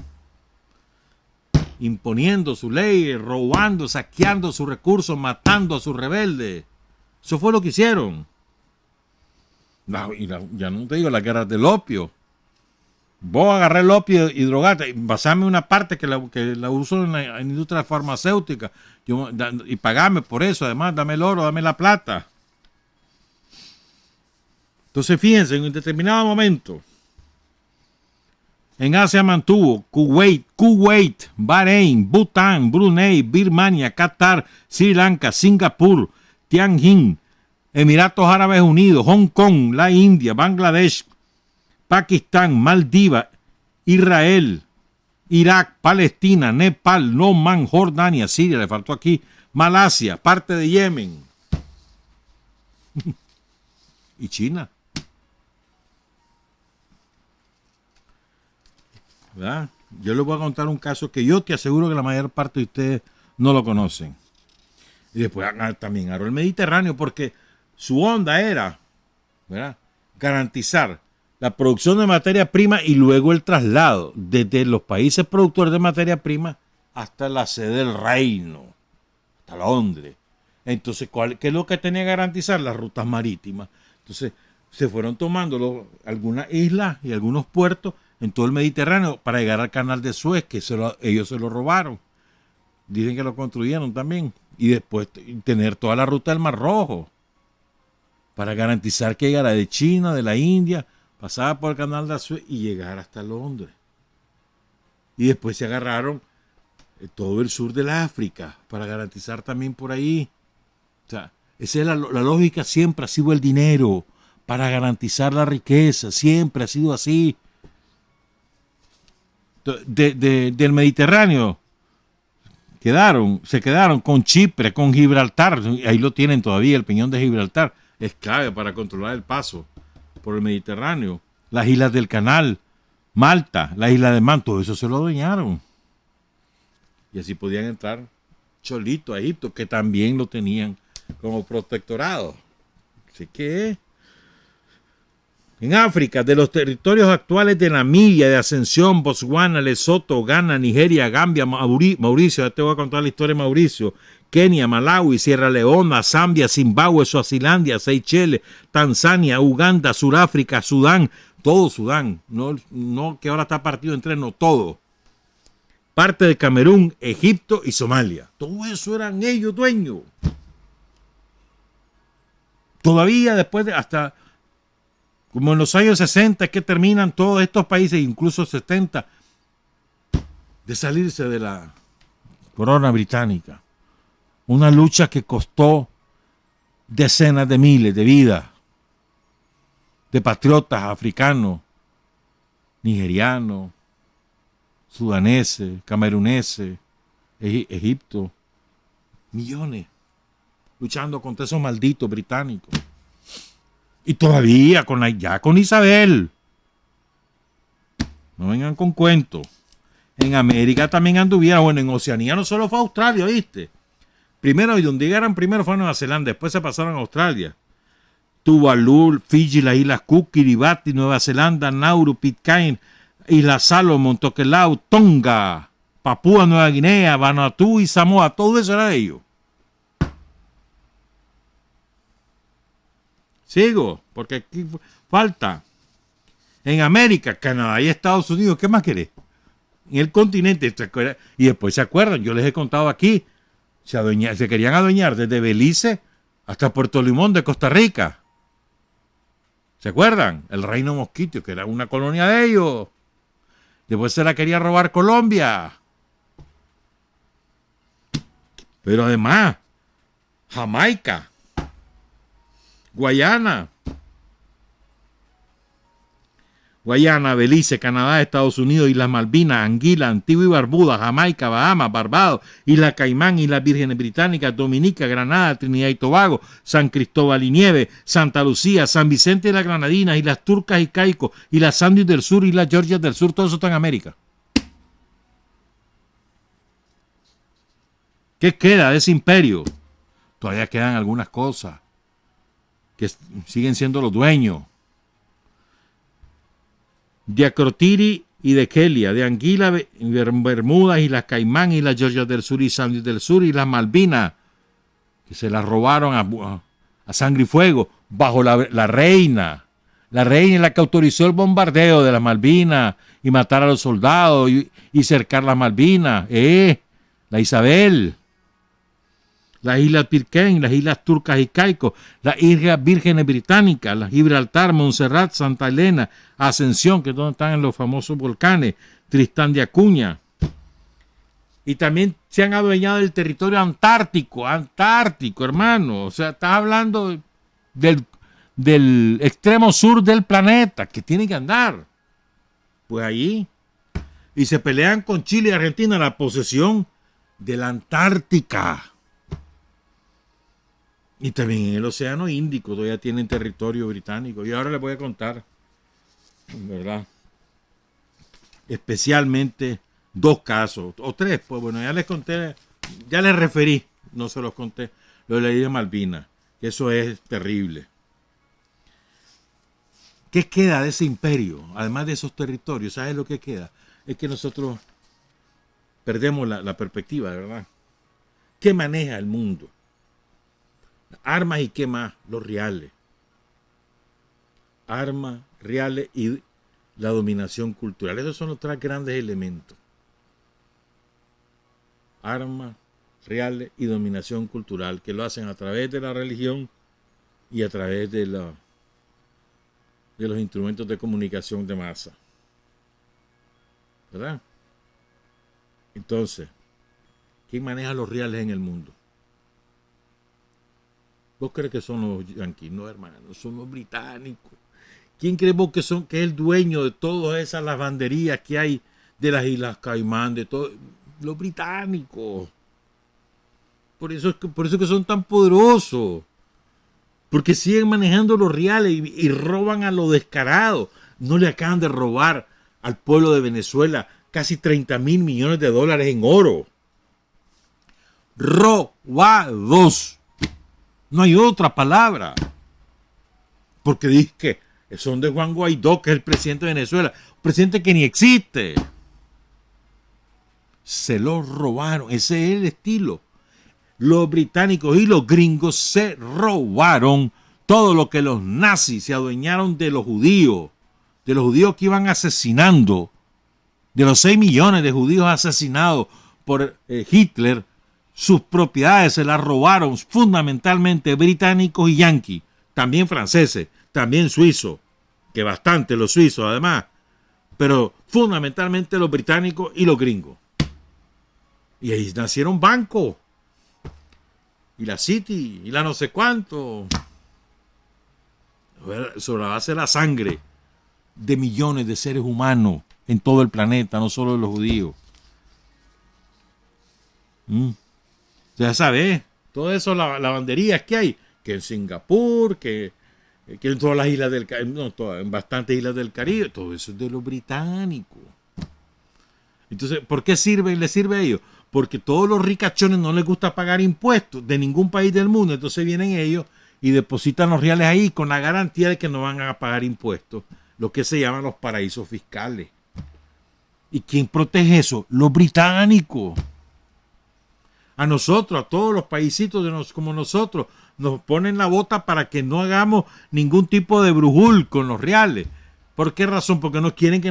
imponiendo su ley, robando, saqueando sus recursos, matando a sus rebeldes. Eso fue lo que hicieron. Ya no te digo las guerras del opio. Vos agarré el opio y drogate, basame una parte que la uso en la industria farmacéutica y pagame por eso, además dame el oro, dame la plata. Entonces fíjense, en un determinado momento en Asia mantuvo Kuwait, Bahrein, Bután, Brunei, Birmania, Qatar, Sri Lanka, Singapur, Tianjin, Emiratos Árabes Unidos, Hong Kong, la India, Bangladesh, Pakistán, Maldivas, Israel, Irak, Palestina, Nepal, Oman, Jordania, Siria, le faltó aquí, Malasia, parte de Yemen y China. ¿Verdad? Yo les voy a contar un caso que yo te aseguro que la mayor parte de ustedes no lo conocen. Y después también agarró el Mediterráneo porque su onda era, ¿verdad?, garantizar la producción de materia prima y luego el traslado desde los países productores de materia prima hasta la sede del reino, hasta Londres. Entonces, ¿qué es lo que tenía que garantizar? Las rutas marítimas. Entonces, se fueron tomando algunas islas y algunos puertos en todo el Mediterráneo para llegar al canal de Suez, que ellos se lo robaron. Dicen que lo construyeron también. Y después tener toda la ruta del Mar Rojo para garantizar que llegara de China, de la India, pasaba por el canal de Suez y llegara hasta Londres. Y después se agarraron todo el sur del África para garantizar también por ahí. O sea, esa es la lógica, siempre ha sido el dinero para garantizar la riqueza, siempre ha sido así. Del Mediterráneo se quedaron con Chipre, con Gibraltar, ahí lo tienen todavía, el peñón de Gibraltar, es clave para controlar el paso por el Mediterráneo, las islas del Canal, Malta, la isla de Man, todo eso se lo adueñaron. Y así podían entrar cholito a Egipto, que también lo tenían como protectorado. Así que en África, de los territorios actuales de Namibia, de Ascensión, Botswana, Lesoto, Ghana, Nigeria, Gambia, Mauricio, ya te voy a contar la historia de Mauricio, Kenia, Malawi, Sierra Leona, Zambia, Zimbabue, Suazilandia, Seychelles, Tanzania, Uganda, Sudáfrica, Sudán, todo Sudán, no que ahora está partido en tres, no, todo. Parte de Camerún, Egipto y Somalia. Todo eso eran ellos dueños. Todavía después de hasta como en los años 60 es que terminan todos estos países, incluso 70, de salirse de la corona británica. Una lucha que costó decenas de miles de vidas de patriotas africanos, nigerianos, sudaneses, cameruneses, Egipto, millones, luchando contra esos malditos británicos. Y todavía con Isabel. No vengan con cuentos. En América también anduvieron. Bueno, en Oceanía no solo fue a Australia, ¿viste? Primero, y donde llegaron primero fue a Nueva Zelanda, después se pasaron a Australia. Tuvalu, Fiji, las Islas Cook, Kiribati, Nueva Zelanda, Nauru, Pitcairn, Isla Salomón, Tokelau, Tonga, Papúa Nueva Guinea, Vanuatu y Samoa. Todo eso era de ellos. Sigo, porque aquí falta. En América, Canadá y Estados Unidos, ¿qué más querés? En el continente, y después se acuerdan, yo les he contado aquí, se querían adueñar desde Belice hasta Puerto Limón de Costa Rica. ¿Se acuerdan? El Reino Mosquito, que era una colonia de ellos. Después se la quería robar Colombia. Pero además, Jamaica, Guayana, Belice, Canadá, Estados Unidos, Islas Malvinas, Anguila, Antigua y Barbuda, Jamaica, Bahamas, Barbados, Isla Caimán, Islas Vírgenes Británicas, Dominica, Granada, Trinidad y Tobago, San Cristóbal y Nieves, Santa Lucía, San Vicente de las Granadinas, Islas Turcas y Caicos, Islas Sandwich del Sur, Islas Georgias del Sur, todo eso está en América. ¿Qué queda de ese imperio? Todavía quedan algunas cosas que siguen siendo los dueños. De Acrotiri y de Kelia, de Anguila, Bermudas, Islas Caimán, Islas Georgias del Sur y Sandwich del Sur, y las Malvinas, que se las robaron a sangre y fuego, bajo la reina. La reina es la que autorizó el bombardeo de las Malvinas y matar a los soldados y cercar las Malvinas. La Isabel. Las Islas Pitcairn, las Islas Turcas y Caicos, las Islas Vírgenes Británicas, las Gibraltar, Montserrat, Santa Elena, Ascensión, que es donde están los famosos volcanes, Tristán de Acuña. Y también se han adueñado del territorio antártico, hermano. O sea, estás hablando del extremo sur del planeta, que tienen que andar. Pues allí. Y se pelean con Chile y Argentina la posesión de la Antártica. Y también en el Océano Índico todavía tienen territorio británico. Y ahora les voy a contar, ¿verdad? Especialmente 2 casos, o 3, pues bueno, ya les conté, ya les referí, no se los conté, lo de la isla de Malvinas, que eso es terrible. ¿Qué queda de ese imperio? Además de esos territorios, ¿sabes lo que queda? Es que nosotros perdemos la perspectiva, ¿verdad? ¿Qué maneja el mundo? Armas y qué más, los reales. Armas, reales y la dominación cultural. Esos son los 3 grandes elementos. Armas, reales y dominación cultural, que lo hacen a través de la religión y a través de los instrumentos de comunicación de masa. ¿Verdad? Entonces, ¿quién maneja los reales en el mundo? ¿Vos crees que son los yanquis? No, hermano, son los británicos. ¿Quién crees vos que es el dueño de todas esas lavanderías que hay de las Islas Caimán, de todo? Los británicos. Por eso que son tan poderosos. Porque siguen manejando los reales y roban a lo descarado. No le acaban de robar al pueblo de Venezuela casi 30.000 millones de dólares en oro. Robados. No hay otra palabra. Porque dice que son de Juan Guaidó, que es el presidente de Venezuela. Un presidente que ni existe. Se lo robaron. Ese es el estilo. Los británicos y los gringos se robaron todo lo que los nazis se adueñaron de los judíos que iban asesinando, de los 6 millones de judíos asesinados por Hitler. Sus propiedades se las robaron fundamentalmente británicos y yanquis, también franceses, también suizos, que bastante los suizos además, pero fundamentalmente los británicos y los gringos. Y ahí nacieron bancos, y la City, y la no sé cuánto, sobre la base de la sangre de millones de seres humanos en todo el planeta, no solo de los judíos. Ya sabes, todo eso, lavanderías que hay, que en Singapur, que en todas las islas del Caribe, no todas, en bastantes islas del Caribe, todo eso es de los británicos. Entonces, ¿por qué les sirve a ellos? Porque todos los ricachones no les gusta pagar impuestos de ningún país del mundo, entonces vienen ellos y depositan los reales ahí con la garantía de que no van a pagar impuestos, lo que se llaman los paraísos fiscales. ¿Y quién protege eso? Los británicos. A nosotros, a todos los paisitos como nosotros, nos ponen la bota para que no hagamos ningún tipo de brujul con los reales. ¿Por qué razón? Porque no quieren que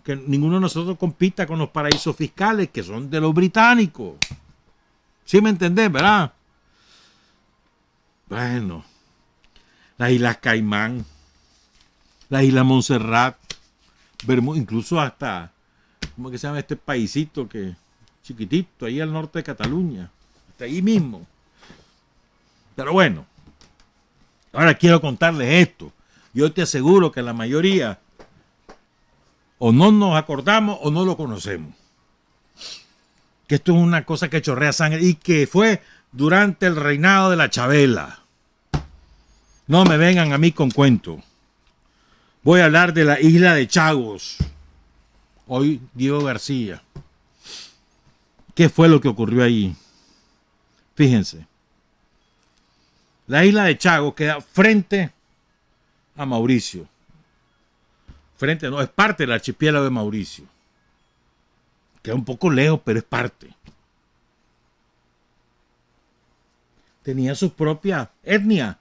que ninguno de nosotros compita con los paraísos fiscales que son de los británicos. ¿Sí me entendés, verdad? Bueno, las Islas Caimán, la Isla Montserrat, incluso hasta, ¿cómo que se llama este paisito que chiquitito, ahí al norte de Cataluña, hasta ahí mismo? Pero bueno, ahora quiero contarles esto. Yo te aseguro que la mayoría o no nos acordamos o no lo conocemos. Que esto es una cosa que chorrea sangre y que fue durante el reinado de la Chabela. No me vengan a mí con cuentos. Voy a hablar de la isla de Chagos. Hoy Diego García. ¿Qué fue lo que ocurrió ahí? Fíjense. La isla de Chagos queda frente a Mauricio. No, es parte del archipiélago de Mauricio. Queda un poco lejos, pero es parte. Tenía su propia etnia.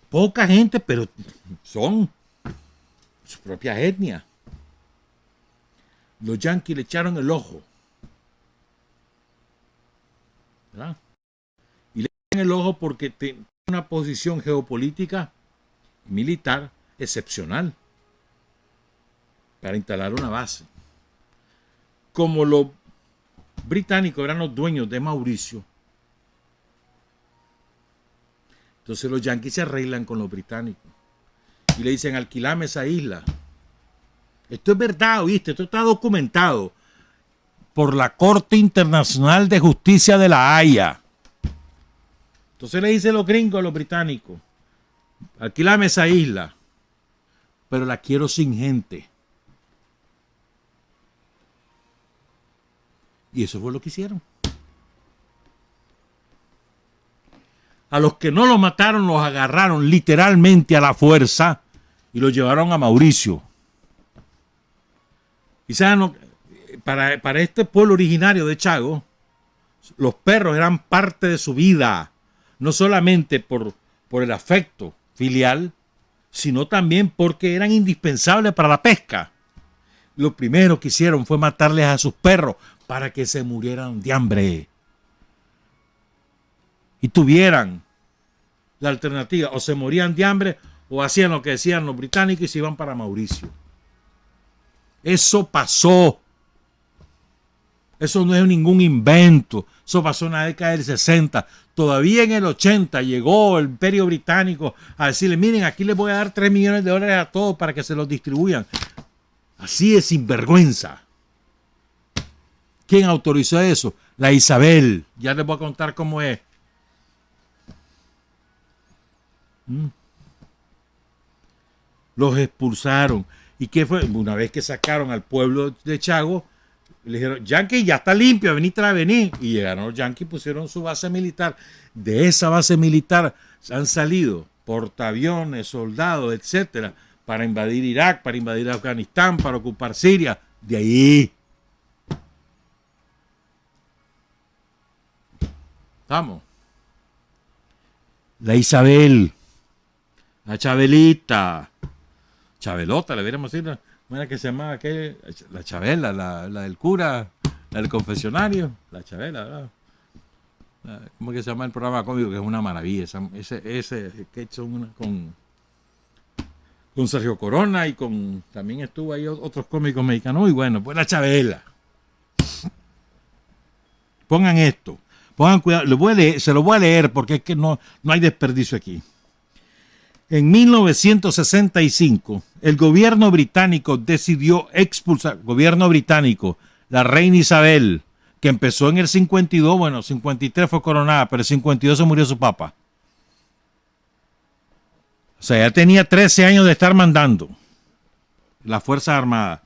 Poca gente, pero son su propia etnia. Los yanquis le echaron el ojo. ¿Verdad? Y le echaron el ojo porque tiene una posición geopolítica militar excepcional para instalar una base. Como los británicos eran los dueños de Mauricio, Entonces los yanquis se arreglan con los británicos y le dicen, alquilame esa isla. Esto es verdad, ¿oíste? Esto está documentado por la Corte Internacional de Justicia de la Haya. Entonces le dicen los gringos a los británicos, alquilame esa isla, pero la quiero sin gente. Y eso fue lo que hicieron. A los que no los mataron los agarraron literalmente a la fuerza y los llevaron a Mauricio. Y saben, para este pueblo originario de Chagos, los perros eran parte de su vida, no solamente por el afecto filial, sino también porque eran indispensables para la pesca. Lo primero que hicieron fue matarles a sus perros para que se murieran de hambre y tuvieran la alternativa, o se morían de hambre o hacían lo que decían los británicos y se iban para Mauricio. Eso pasó. Eso no es ningún invento. Eso pasó en la década del 60. Todavía en el 80 llegó el Imperio Británico a decirle, miren, aquí les voy a dar $3 millones a todos para que se los distribuyan. Así es, sinvergüenza. ¿Quién autorizó eso? La Isabel. Ya les voy a contar cómo es. Los expulsaron. ¿Y qué fue? Una vez que sacaron al pueblo de Chagos, le dijeron, Yankee, ya está limpio, venid a venir. Y llegaron los Yankees, pusieron su base militar. De esa base militar han salido portaaviones, soldados, etcétera, para invadir Irak, para invadir Afganistán, para ocupar Siria. De ahí. Vamos. La Isabel. La Chabelita. Chabelota, le deberíamos decir. ¿Cómo era que se llamaba? ¿Qué? La Chabela, la del cura, la del confesionario. La Chabela, ¿verdad? ¿Cómo es que se llama el programa cómico? Que es una maravilla. Ese que son con Sergio Corona y también estuvo ahí otros cómicos mexicanos. Muy bueno, pues la Chabela. Pongan esto. Pongan cuidado. Se lo voy a leer porque es que no hay desperdicio aquí. En 1965, el gobierno británico decidió expulsar, la reina Isabel, que empezó en el 52, bueno, 53 fue coronada, pero el 52 se murió su papá. O sea, ya tenía 13 años de estar mandando las Fuerzas Armadas.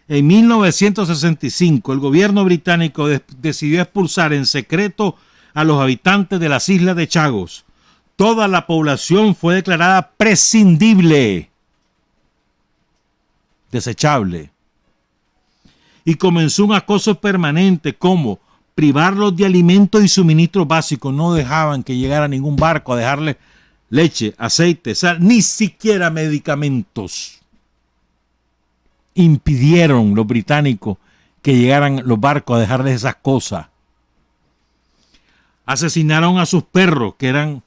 En 1965, el gobierno británico decidió expulsar en secreto a los habitantes de las islas de Chagos. Toda la población fue declarada prescindible, desechable. Y comenzó un acoso permanente como privarlos de alimentos y suministros básicos. No dejaban que llegara ningún barco a dejarle leche, aceite, sal, ni siquiera medicamentos. Impidieron los británicos que llegaran los barcos a dejarles esas cosas. Asesinaron a sus perros, que eran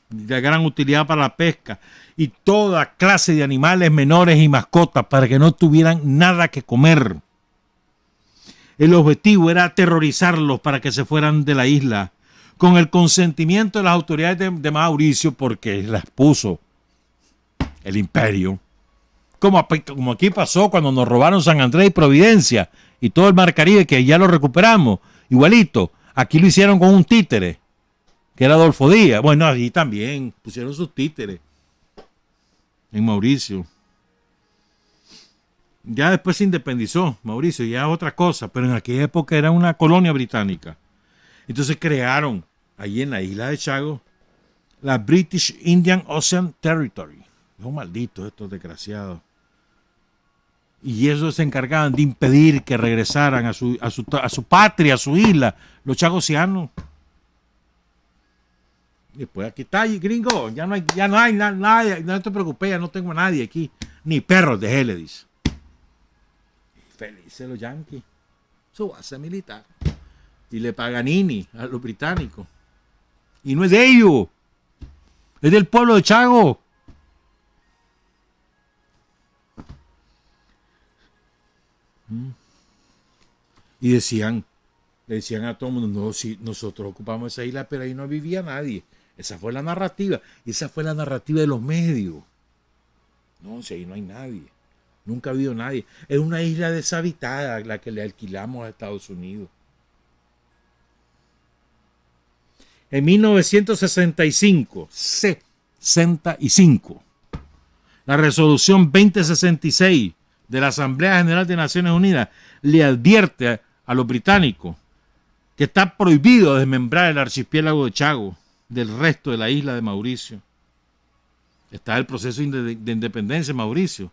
de gran utilidad para la pesca, y toda clase de animales menores y mascotas para que no tuvieran nada que comer. El objetivo era aterrorizarlos para que se fueran de la isla, con el consentimiento de las autoridades de Mauricio, porque las puso el imperio. Como aquí pasó cuando nos robaron San Andrés y Providencia y todo el Mar Caribe, que ya lo recuperamos. Igualito, aquí lo hicieron con un títere, que era Adolfo Díaz. Bueno, allí también pusieron sus títeres en Mauricio. Ya después se independizó Mauricio, ya es otra cosa, pero en aquella época era una colonia británica. Entonces crearon allí en la isla de Chagos la British Indian Ocean Territory. Son malditos estos desgraciados. Y ellos se encargaban de impedir que regresaran a su patria, a su isla, los chagosianos. Después aquí está, gringo, ya no hay nadie, no te preocupes, ya no tengo a nadie aquí, ni perros de Géledis. Felices los yanquis, su base militar. Y le Paganini a los británicos. Y no es de ellos, es del pueblo de Chagos. Y le decían a todo el mundo, no, si nosotros ocupamos esa isla, pero ahí no vivía nadie. Esa fue la narrativa. Y esa fue la narrativa de los medios. No, si ahí no hay nadie. Nunca ha habido nadie. Es una isla deshabitada la que le alquilamos a Estados Unidos. En 1965, la resolución 2066 de la Asamblea General de Naciones Unidas le advierte a los británicos que está prohibido desmembrar el archipiélago de Chagos del resto de la isla de Mauricio. Está el proceso de independencia de Mauricio.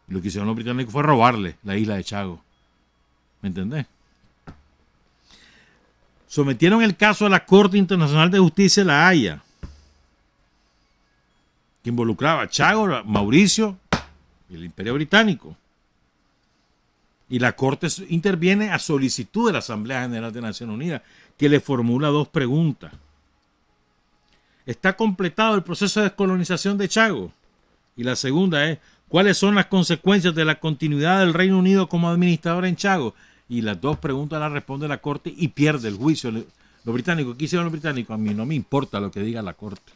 Y lo que hicieron los británicos fue robarle la isla de Chagos. ¿Me entendés? Sometieron el caso a la Corte Internacional de Justicia de La Haya, que involucraba a Chagos, Mauricio y el Imperio Británico. Y la Corte interviene a solicitud de la Asamblea General de Naciones Unidas, que le formula 2 preguntas. ¿Está completado el proceso de descolonización de Chagos? Y la segunda es, ¿cuáles son las consecuencias de la continuidad del Reino Unido como administrador en Chagos? Y las 2 preguntas las responde la Corte y pierde el juicio. Los británicos, ¿qué hicieron los británicos? A mí no me importa lo que diga la Corte.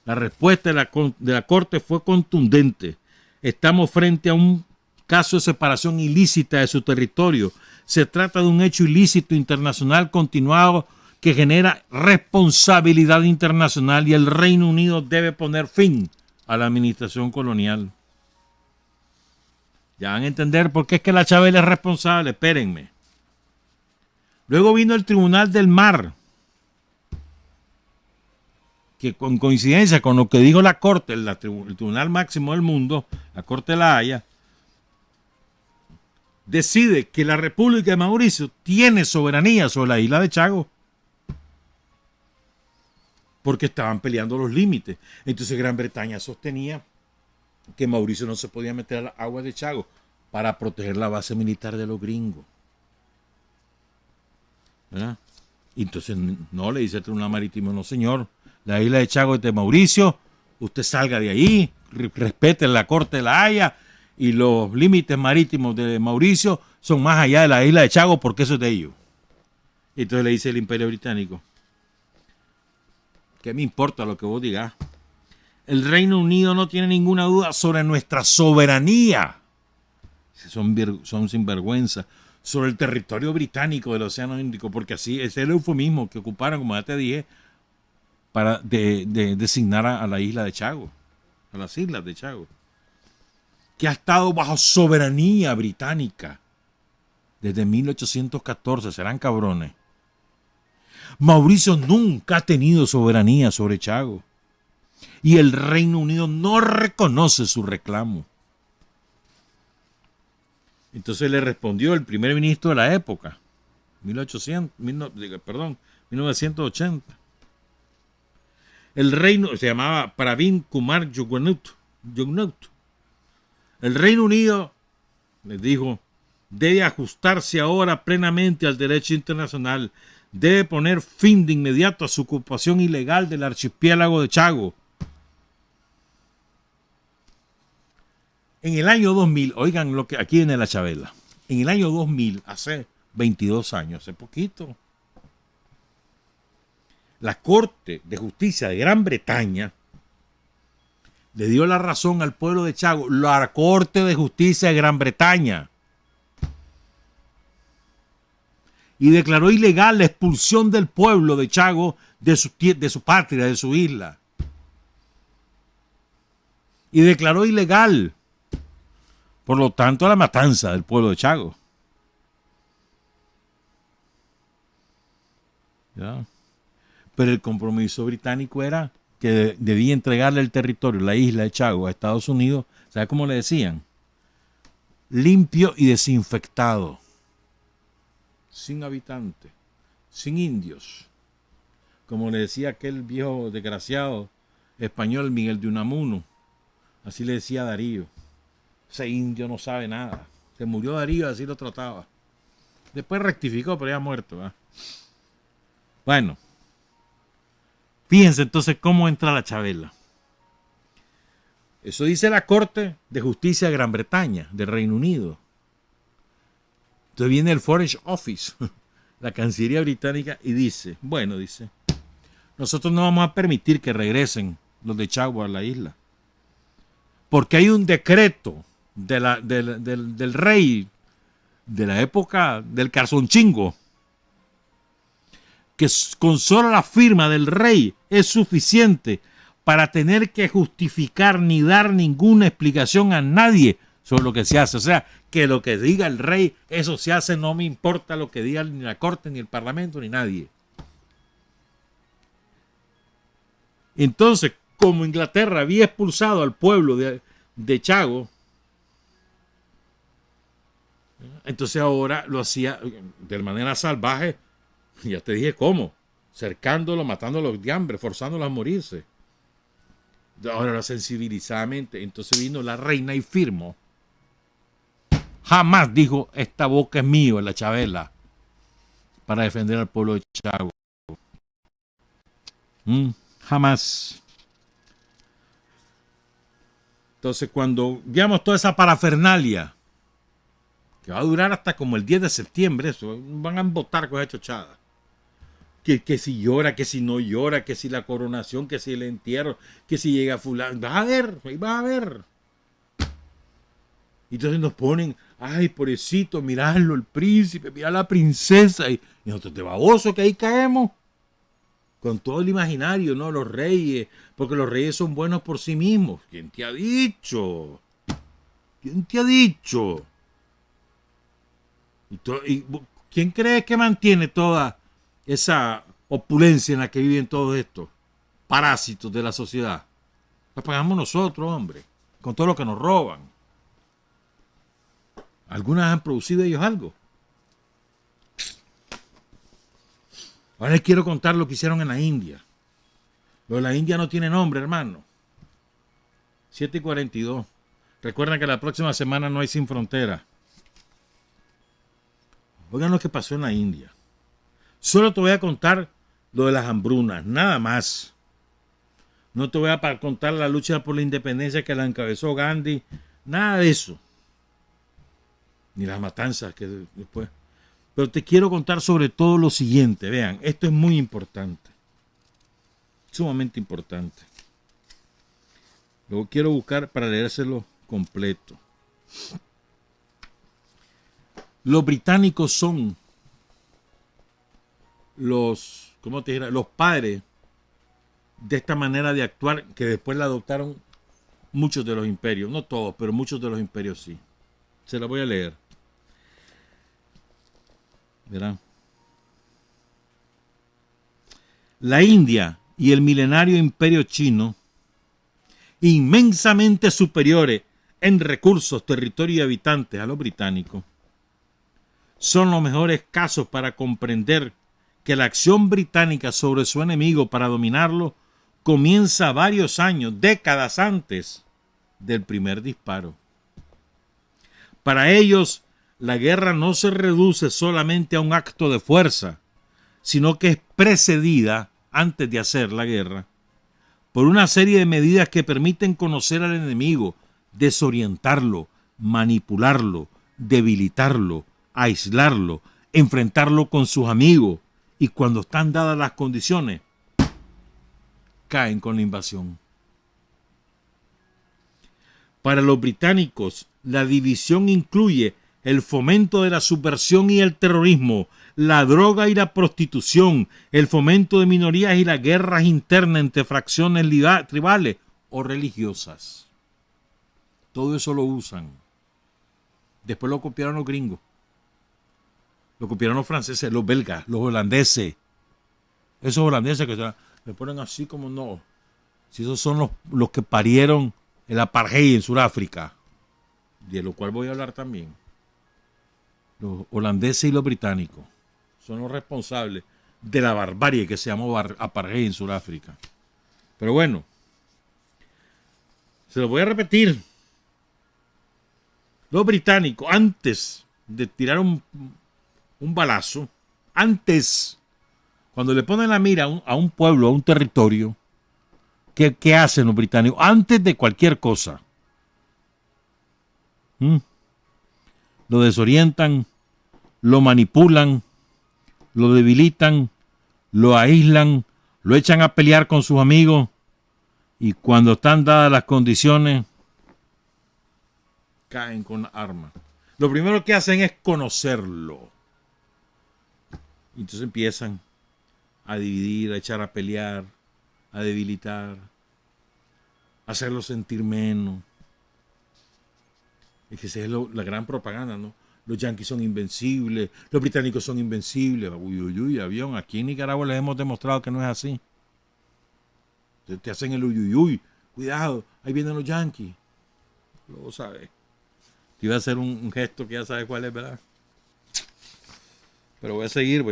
La respuesta de la Corte fue contundente. Estamos frente a un caso de separación ilícita de su territorio. Se trata de un hecho ilícito internacional continuado que genera responsabilidad internacional y el Reino Unido debe poner fin a la administración colonial. Ya van a entender por qué es que la Chabela es responsable. Espérenme. Luego vino el Tribunal del Mar, que con coincidencia con lo que dijo la Corte, el Tribunal Máximo del Mundo, la Corte de La Haya, decide que la República de Mauricio tiene soberanía sobre la isla de Chagos. Porque estaban peleando los límites. Entonces Gran Bretaña sostenía que Mauricio no se podía meter a las aguas de Chagos para proteger la base militar de los gringos. ¿Verdad? Y entonces no, le dice el Tribunal Marítimo, no señor, la isla de Chagos es de Mauricio, usted salga de ahí, respete la Corte de La Haya y los límites marítimos de Mauricio son más allá de la isla de Chagos porque eso es de ellos. Y entonces le dice el Imperio Británico, ¿qué me importa lo que vos digas? El Reino Unido no tiene ninguna duda sobre nuestra soberanía. Son sinvergüenza. Sobre el territorio británico del Océano Índico, porque así es el eufemismo que ocuparon, como ya te dije, para designar a la isla de Chagos, a las islas de Chagos, que ha estado bajo soberanía británica desde 1814. Serán cabrones. Mauricio nunca ha tenido soberanía sobre Chagos. Y el Reino Unido no reconoce su reclamo. Entonces le respondió el primer ministro de la época, 1980. El reino se llamaba Pravin Kumar Jugnauth. El Reino Unido, les dijo, debe ajustarse ahora plenamente al derecho internacional. Debe poner fin de inmediato a su ocupación ilegal del archipiélago de Chagos. En el año 2000, oigan lo que aquí viene la Chabela. En el año 2000, hace 22 años, hace poquito, la Corte de Justicia de Gran Bretaña le dio la razón al pueblo de Chagos. La Corte de Justicia de Gran Bretaña. Y declaró ilegal la expulsión del pueblo de Chagos de su patria, de su isla. Y declaró ilegal, por lo tanto, la matanza del pueblo de Chagos. ¿Ya? Pero el compromiso británico era que debía entregarle el territorio, la isla de Chagos, a Estados Unidos. ¿Sabe cómo le decían? Limpio y desinfectado. Sin habitantes, sin indios. Como le decía aquel viejo desgraciado español Miguel de Unamuno. Así le decía a Darío. Ese indio no sabe nada. Se murió Darío, así lo trataba. Después rectificó, pero ya muerto. ¿Eh? Bueno. Fíjense entonces cómo entra la Chabela. Eso dice la Corte de Justicia de Gran Bretaña, del Reino Unido. Entonces viene el Foreign Office la Cancillería británica y dice, nosotros no vamos a permitir que regresen los de Chagua a la isla, porque hay un decreto del rey de la época del Calzonchingo, que con solo la firma del rey es suficiente para tener que justificar ni dar ninguna explicación a nadie sobre lo que se hace. O sea, que lo que diga el rey, eso se hace, no me importa lo que diga ni la corte, ni el parlamento, ni nadie. Entonces, como Inglaterra había expulsado al pueblo de Chago, entonces ahora lo hacía de manera salvaje, ya te dije cómo, cercándolo, matándolos de hambre, forzándolos a morirse. Ahora lo hacen civilizadamente. Entonces vino la reina y firmó. Jamás dijo, esta boca es mío, en la Chabela, para defender al pueblo de Chago. Jamás. Entonces, cuando veamos toda esa parafernalia, que va a durar hasta como el 10 de septiembre, eso, van a embotar con esa chochada. Que si llora, que si no llora, que si la coronación, que si el entierro, que si llega fulano. Vas a ver, ahí vas a ver. Y entonces nos ponen, ay, pobrecito, mirarlo, el príncipe, mira la princesa. Y nosotros de baboso que ahí caemos. Con todo el imaginario, ¿no? Los reyes, porque los reyes son buenos por sí mismos. ¿Quién te ha dicho? ¿Quién te ha dicho? ¿Y quién cree que mantiene toda esa opulencia en la que viven todos estos parásitos de la sociedad? La pagamos nosotros, hombre, con todo lo que nos roban. Algunas han producido ellos algo. Ahora les quiero contar lo que hicieron en la India. Lo de la India no tiene nombre, hermano. 7:42. Recuerden que la próxima semana no hay Sin Frontera. Oigan lo que pasó en la India. Solo te voy a contar lo de las hambrunas, nada más. No te voy a contar la lucha por la independencia que la encabezó Gandhi, nada de eso. Ni las matanzas que después. Pero te quiero contar sobre todo lo siguiente. Vean, esto es muy importante. Sumamente importante. Luego quiero buscar para leérselo completo. Los británicos son los padres de esta manera de actuar que después la adoptaron muchos de los imperios. No todos, pero muchos de los imperios sí. Se la voy a leer. Verán. La India y el milenario imperio chino, inmensamente superiores en recursos, territorio y habitantes a los británicos, son los mejores casos para comprender que la acción británica sobre su enemigo para dominarlo comienza varios años, décadas antes del primer disparo. Para ellos, la guerra no se reduce solamente a un acto de fuerza, sino que es precedida, antes de hacer la guerra, por una serie de medidas que permiten conocer al enemigo, desorientarlo, manipularlo, debilitarlo, aislarlo, enfrentarlo con sus amigos, y cuando están dadas las condiciones, caen con la invasión. Para los británicos, la división incluye el fomento de la subversión y el terrorismo, la droga y la prostitución, el fomento de minorías y las guerras internas entre fracciones tribales o religiosas. Todo eso lo usan. Después lo copiaron los gringos. Lo copiaron los franceses, los belgas, los holandeses. Esos holandeses que le ponen así como no. Si esos son los que parieron el apartheid en Sudáfrica, de lo cual voy a hablar también. Los holandeses y los británicos son los responsables de la barbarie que se llamó apartheid en Sudáfrica. Pero bueno, se lo voy a repetir. Los británicos, antes de tirar un balazo, antes, cuando le ponen la mira a un pueblo, a un territorio, ¿qué hacen los británicos? Antes de cualquier cosa. Lo desorientan, lo manipulan, lo debilitan, lo aíslan, lo echan a pelear con sus amigos y cuando están dadas las condiciones, caen con armas. Lo primero que hacen es conocerlo. Y entonces empiezan a dividir, a echar a pelear, a debilitar, a hacerlo sentir menos. Es que esa es la gran propaganda, ¿no? Los yanquis son invencibles, los británicos son invencibles. Uy, uy, uy, avión. Aquí en Nicaragua les hemos demostrado que no es así. Te hacen el uy, uy, uy. Cuidado, ahí vienen los yanquis. Lo sabes. Te iba a hacer un gesto que ya sabes cuál es, ¿verdad? Pero voy a seguir.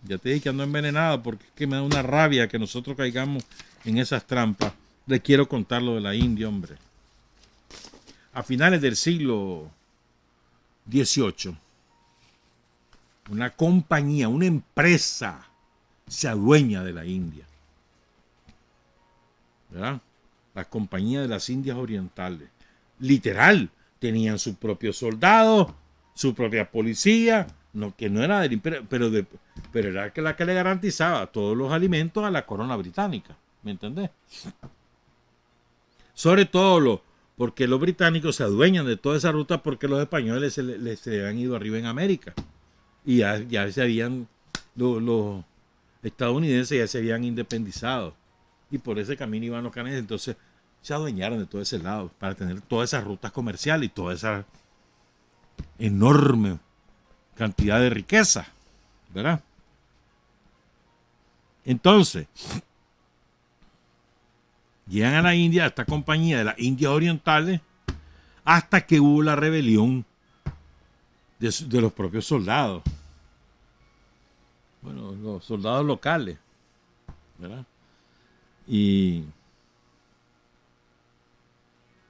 Ya te dije que ando envenenado porque es que me da una rabia que nosotros caigamos en esas trampas. Les quiero contar lo de la India, hombre. A finales del siglo XVIII, una compañía, una empresa se adueña de la India. ¿Verdad? La Compañía de las Indias Orientales. Literal, tenían sus propios soldados, su propia policía, no, que no era del imperio, pero era la que le garantizaba todos los alimentos a la corona británica. ¿Me entendés? Sobre todo porque los británicos se adueñan de toda esa ruta porque los españoles se han ido arriba en América. Y ya se habían, los estadounidenses ya se habían independizado. Y por ese camino iban los canadienses. Entonces se adueñaron de todo ese lado para tener todas esas rutas comerciales y toda esa enorme cantidad de riqueza, ¿verdad? Entonces, llegan a la India, a esta compañía de las Indias Orientales, hasta que hubo la rebelión de los propios soldados. Bueno, los soldados locales, ¿verdad? Y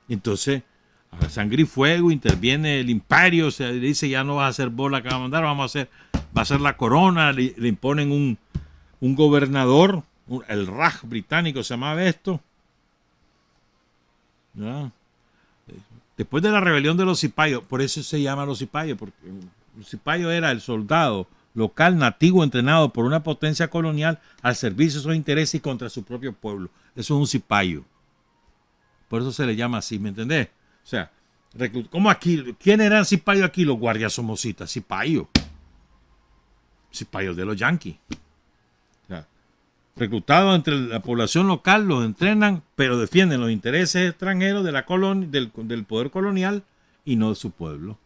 entonces, a sangre y fuego, interviene el imperio, se dice ya no vas a hacer bola que va a mandar, va a ser la corona, le imponen un gobernador, el Raj británico se llamaba esto. ¿Ya? Después de la rebelión de los cipayos, por eso se llama los cipayos, porque el cipayo era el soldado local nativo entrenado por una potencia colonial al servicio de sus intereses y contra su propio pueblo. Eso es un cipayo. Por eso se le llama así, ¿me entendés? O sea, ¿cómo aquí? ¿Quién eran cipayos aquí? Los guardias somositas, cipayos. Cipayos de los yanquis. O sea, reclutados entre la población local, los entrenan, pero defienden los intereses extranjeros de la del poder colonial y no de su pueblo.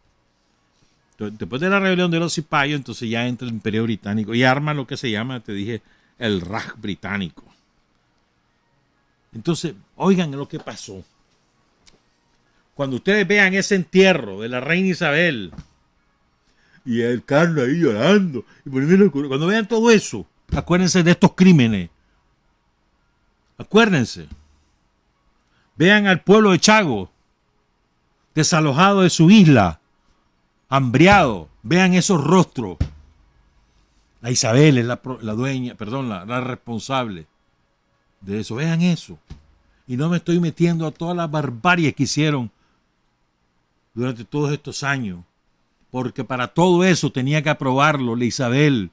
Entonces, después de la rebelión de los cipayos, entonces ya entra el imperio británico y arma lo que se llama, te dije, el Raj británico. Entonces, oigan lo que pasó. Cuando ustedes vean ese entierro de la reina Isabel y el Carlos ahí llorando, y cuando vean todo eso, acuérdense de estos crímenes. Acuérdense. Vean al pueblo de Chagos, desalojado de su isla, hambriado. Vean esos rostros. La Isabel es la dueña, perdón, la responsable de eso. Vean eso. Y no me estoy metiendo a todas las barbaries que hicieron durante todos estos años. Porque para todo eso tenía que aprobarlo la Isabel.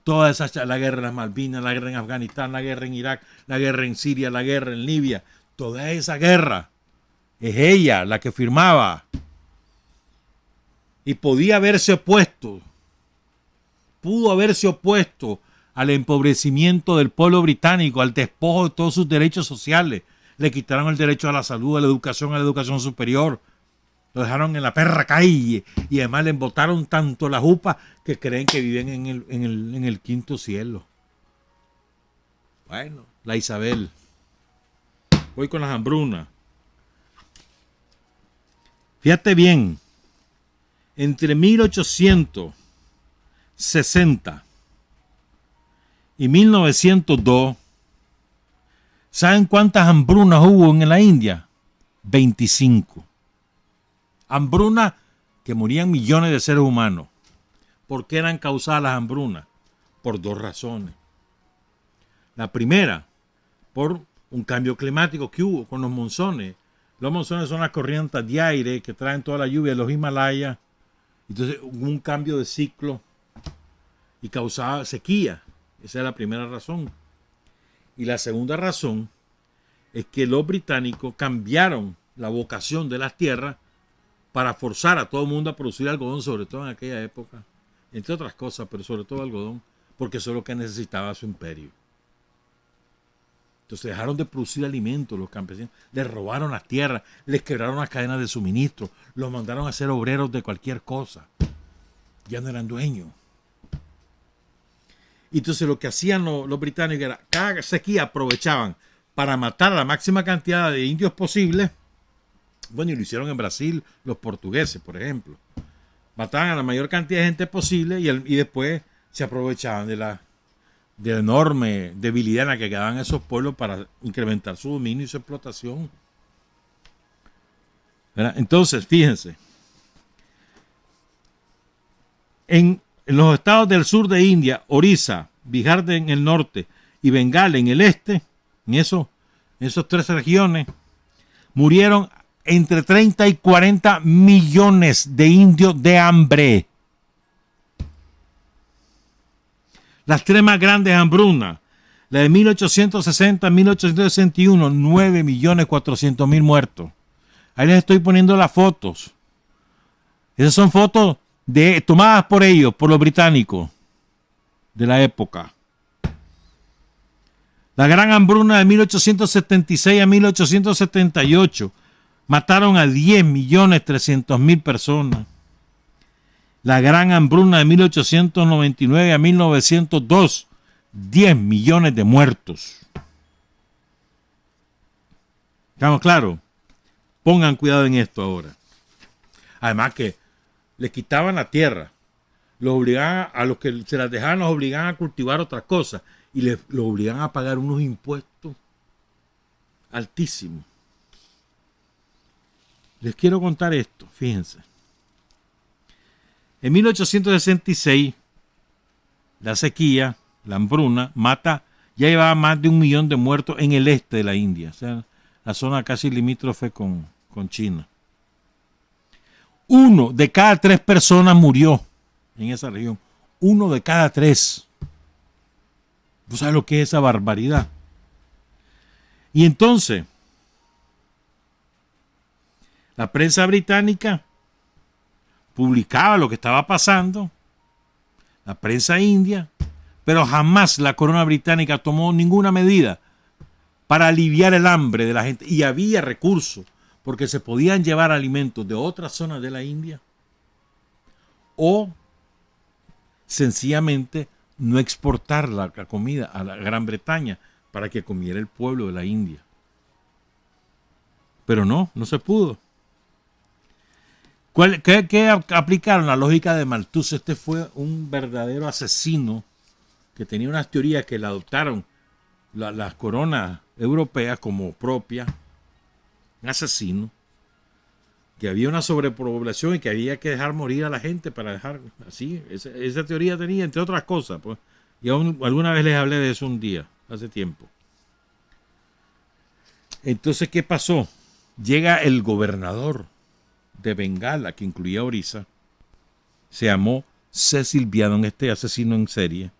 Toda esa, la guerra en las Malvinas, la guerra en Afganistán, la guerra en Irak, la guerra en Siria, la guerra en Libia. Toda esa guerra es ella la que firmaba. Y podía haberse opuesto. Pudo haberse opuesto al empobrecimiento del pueblo británico, al despojo de todos sus derechos sociales. Le quitaron el derecho a la salud, a la educación superior. Lo dejaron en la perra calle y además le embotaron tanto la jupa que creen que viven en el quinto cielo. Bueno, la Isabel. Voy con las hambrunas. Fíjate bien, entre 1860 y 1902, ¿saben cuántas hambrunas hubo en la India? 25. Hambrunas que morían millones de seres humanos. ¿Por qué eran causadas las hambrunas? Por dos razones. La primera, por un cambio climático que hubo con los monzones. Los monzones son las corrientes de aire que traen toda la lluvia de los Himalayas. Entonces hubo un cambio de ciclo y causaba sequía. Esa es la primera razón. Y la segunda razón es que los británicos cambiaron la vocación de las tierras para forzar a todo el mundo a producir algodón, sobre todo en aquella época, entre otras cosas, pero sobre todo algodón, porque eso es lo que necesitaba su imperio. Entonces dejaron de producir alimentos los campesinos, les robaron las tierras, les quebraron las cadenas de suministro, los mandaron a ser obreros de cualquier cosa. Ya no eran dueños. Y entonces lo que hacían los británicos era, cada sequía aprovechaban para matar a la máxima cantidad de indios posible. Bueno, y lo hicieron en Brasil los portugueses, por ejemplo. Mataban a la mayor cantidad de gente posible y después se aprovechaban de la enorme debilidad en la que quedaban esos pueblos para incrementar su dominio y su explotación. ¿Verdad? Entonces, fíjense, en los estados del sur de India, Orissa, Bihar en el norte y Bengala en el este, en esas tres regiones, murieron entre 30 y 40 millones de indios de hambre. Las tres más grandes hambrunas, la de 1860 1861, 9.400.000 muertos. Ahí les estoy poniendo las fotos. Esas son fotos tomadas por ellos, por los británicos de la época. La gran hambruna de 1876 a 1878 mataron a 10.300.000 personas. La gran hambruna de 1899 a 1902, 10 millones de muertos. ¿Estamos claros? Pongan cuidado en esto ahora. Además que les quitaban la tierra, los obligaban, a los que se las dejaban, los obligaban a cultivar otras cosas y los obligaban a pagar unos impuestos altísimos. Les quiero contar esto, fíjense. En 1866, la sequía, la hambruna, ya llevaba más de 1 millón de muertos en el este de la India, o sea, la zona casi limítrofe con China. 1 de cada 3 personas murió en esa región. 1 de cada 3. ¿Tú sabes lo que es esa barbaridad? Y entonces, la prensa británica publicaba lo que estaba pasando, la prensa india, pero jamás la corona británica tomó ninguna medida para aliviar el hambre de la gente. Y había recursos, porque se podían llevar alimentos de otras zonas de la India o sencillamente no exportar la comida a la Gran Bretaña para que comiera el pueblo de la India. Pero no se pudo. ¿Qué aplicaron? La lógica de Malthus. Este fue un verdadero asesino que tenía unas teorías que le adoptaron las coronas europeas como propia. Un asesino. Que había una sobrepoblación y que había que dejar morir a la gente para dejar así. Esa teoría tenía, entre otras cosas. Pues, y alguna vez les hablé de eso un día, hace tiempo. Entonces, ¿qué pasó? Llega el gobernador de Bengala, que incluía Orissa, se llamó Cecil Biadon, este asesino en serie,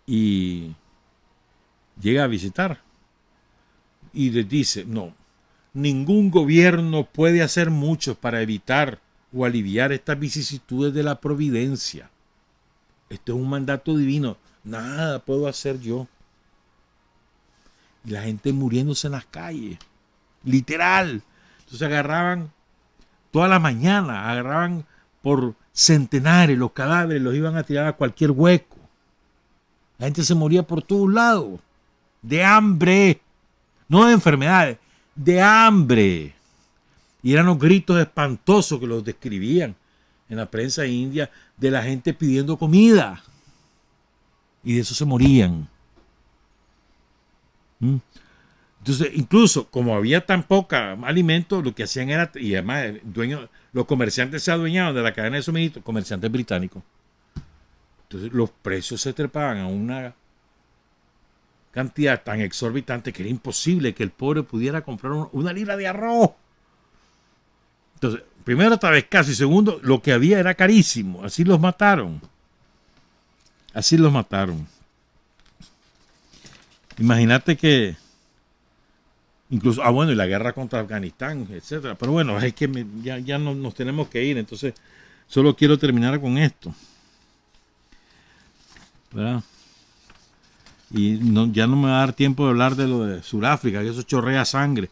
y llega a visitar y les dice, no, ningún gobierno puede hacer mucho para evitar o aliviar estas vicisitudes de la providencia. Esto es un mandato divino, nada puedo hacer yo. Y la gente muriéndose en las calles, literal. Entonces agarraban toda la mañana, agarraban por centenares los cadáveres, los iban a tirar a cualquier hueco. La gente se moría por todos lados, de hambre, no de enfermedades, de hambre. Y eran los gritos espantosos que los describían en la prensa india de la gente pidiendo comida. Y de eso se morían. Entonces, incluso como había tan poca alimento, lo que hacían era, y además los comerciantes se adueñaban de la cadena de suministro, comerciantes británicos. Entonces los precios se trepaban a una cantidad tan exorbitante que era imposible que el pobre pudiera comprar una libra de arroz. Entonces, primero estaba escaso y segundo, lo que había era carísimo, así los mataron. Así los mataron. Imagínate que incluso, bueno, y la guerra contra Afganistán, etcétera. Pero bueno, es que ya no, nos tenemos que ir, entonces solo quiero terminar con esto, ¿verdad? Y ya no me va a dar tiempo de hablar de lo de Sudáfrica, que eso chorrea sangre.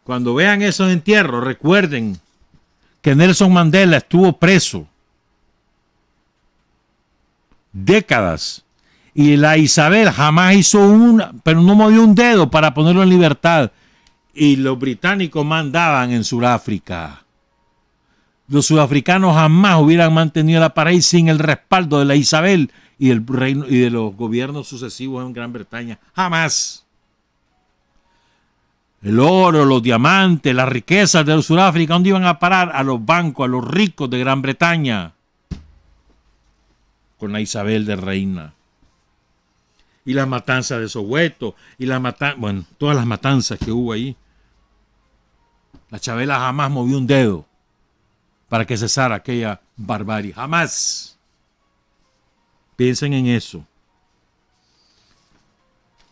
Cuando vean esos entierros, recuerden que Nelson Mandela estuvo preso décadas. Y la Isabel jamás hizo pero no movió un dedo para ponerlo en libertad. Y los británicos mandaban en Sudáfrica. Los sudafricanos jamás hubieran mantenido el apartheid sin el respaldo de la Isabel y del reino y de los gobiernos sucesivos en Gran Bretaña. Jamás. El oro, los diamantes, las riquezas de Sudáfrica, ¿dónde iban a parar? A los bancos, a los ricos de Gran Bretaña. Con la Isabel de reina. Y las matanzas de Soweto, y bueno, todas las matanzas que hubo ahí. La Chavela jamás movió un dedo para que cesara aquella barbarie. Jamás. Piensen en eso.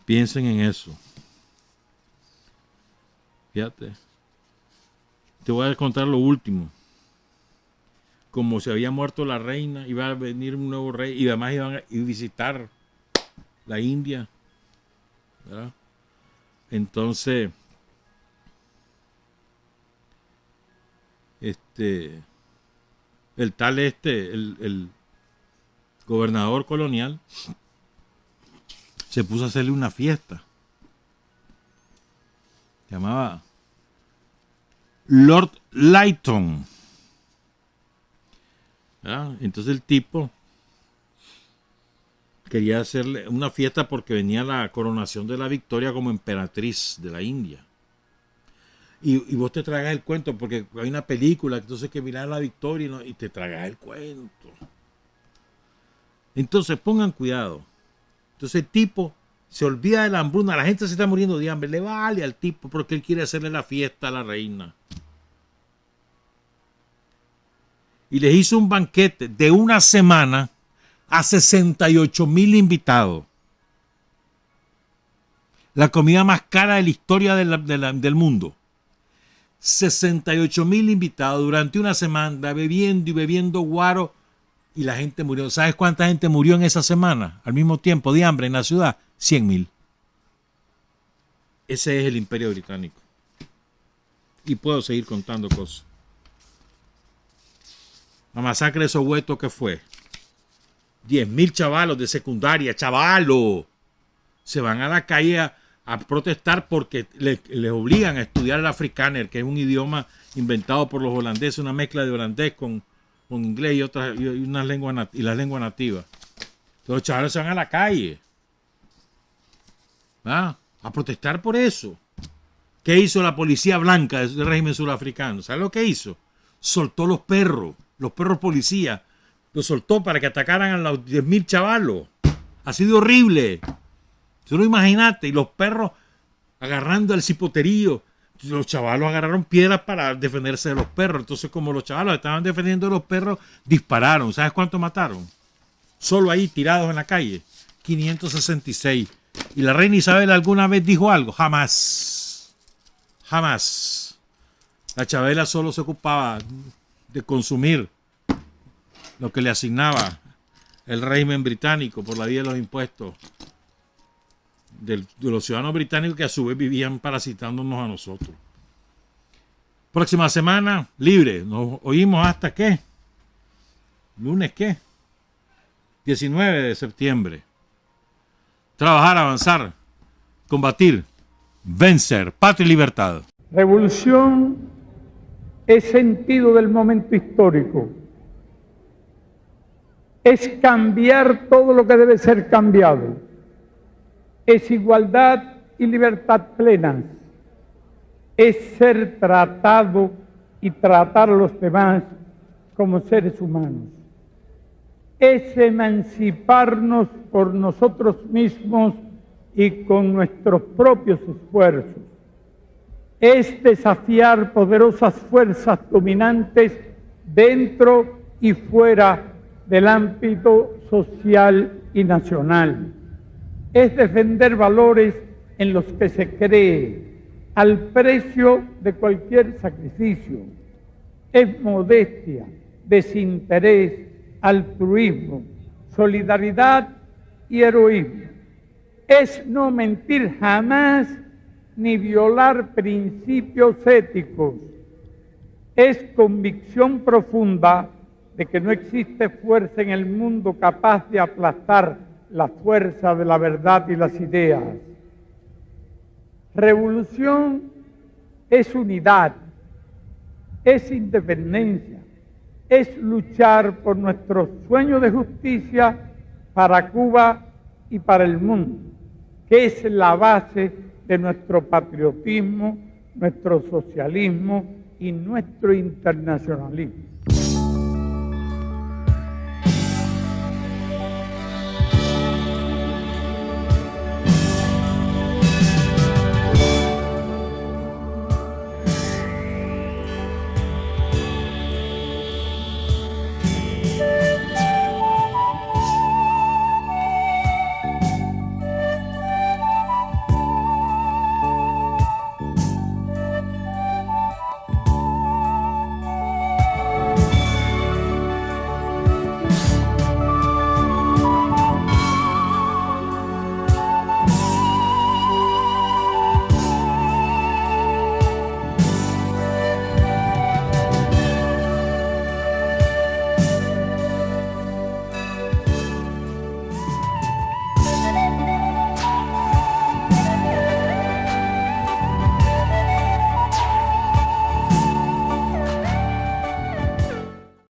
Piensen en eso. Fíjate. Te voy a contar lo último. Como se había muerto la reina, iba a venir un nuevo rey y además iban a visitar la India, ¿verdad? Entonces, el gobernador colonial se puso a hacerle una fiesta. Se llamaba Lord Lytton, ¿verdad? Entonces el tipo quería hacerle una fiesta porque venía la coronación de la Victoria como emperatriz de la India. Y vos te tragas el cuento porque hay una película, entonces que mirar la Victoria y te tragas el cuento. Entonces pongan cuidado. Entonces el tipo se olvida de la hambruna, la gente se está muriendo de hambre, le vale al tipo porque él quiere hacerle la fiesta a la reina. Y les hizo un banquete de una semana a 68,000 invitados. La comida más cara de la historia del mundo. 68,000 invitados durante una semana, bebiendo y bebiendo guaro, y la gente murió. ¿Sabes cuánta gente murió en esa semana? Al mismo tiempo de hambre en la ciudad. 100,000. Ese es el Imperio Británico. Y puedo seguir contando cosas. La masacre de Soweto, ¿qué fue? 10,000 chavalos de secundaria, chavalos, se van a la calle a protestar porque les obligan a estudiar el afrikáner, que es un idioma inventado por los holandeses, una mezcla de holandés con inglés y las lenguas nativas. Entonces los chavalos se van a la calle a protestar por eso. ¿Qué hizo la policía blanca del régimen surafricano? ¿Sabes lo que hizo? Soltó los perros policías. Lo soltó para que atacaran a los 10,000 chavalos. Ha sido horrible. Tú lo imaginaste. Y los perros agarrando el cipoterío. Los chavalos agarraron piedras para defenderse de los perros. Entonces, como los chavalos estaban defendiendo de los perros, dispararon. ¿Sabes cuánto mataron? Solo ahí, tirados en la calle. 566. ¿Y la reina Isabel alguna vez dijo algo? Jamás. Jamás. La Chavela solo se ocupaba de consumir lo que le asignaba el régimen británico por la vía de los impuestos de los ciudadanos británicos, que a su vez vivían parasitándonos a nosotros. Próxima semana, libre. Nos oímos hasta ¿qué? ¿Lunes qué? 19 de septiembre. Trabajar, avanzar, combatir, vencer, patria y libertad. Revolución es sentido del momento histórico. Es cambiar todo lo que debe ser cambiado. Es igualdad y libertad plenas. Es ser tratado y tratar a los demás como seres humanos. Es emanciparnos por nosotros mismos y con nuestros propios esfuerzos. Es desafiar poderosas fuerzas dominantes dentro y fuera del ámbito social y nacional. Es defender valores en los que se cree, al precio de cualquier sacrificio. Es modestia, desinterés, altruismo, solidaridad y heroísmo. Es no mentir jamás ni violar principios éticos. Es convicción profunda de que no existe fuerza en el mundo capaz de aplastar la fuerza de la verdad y las ideas. Revolución es unidad, es independencia, es luchar por nuestro sueño de justicia para Cuba y para el mundo, que es la base de nuestro patriotismo, nuestro socialismo y nuestro internacionalismo.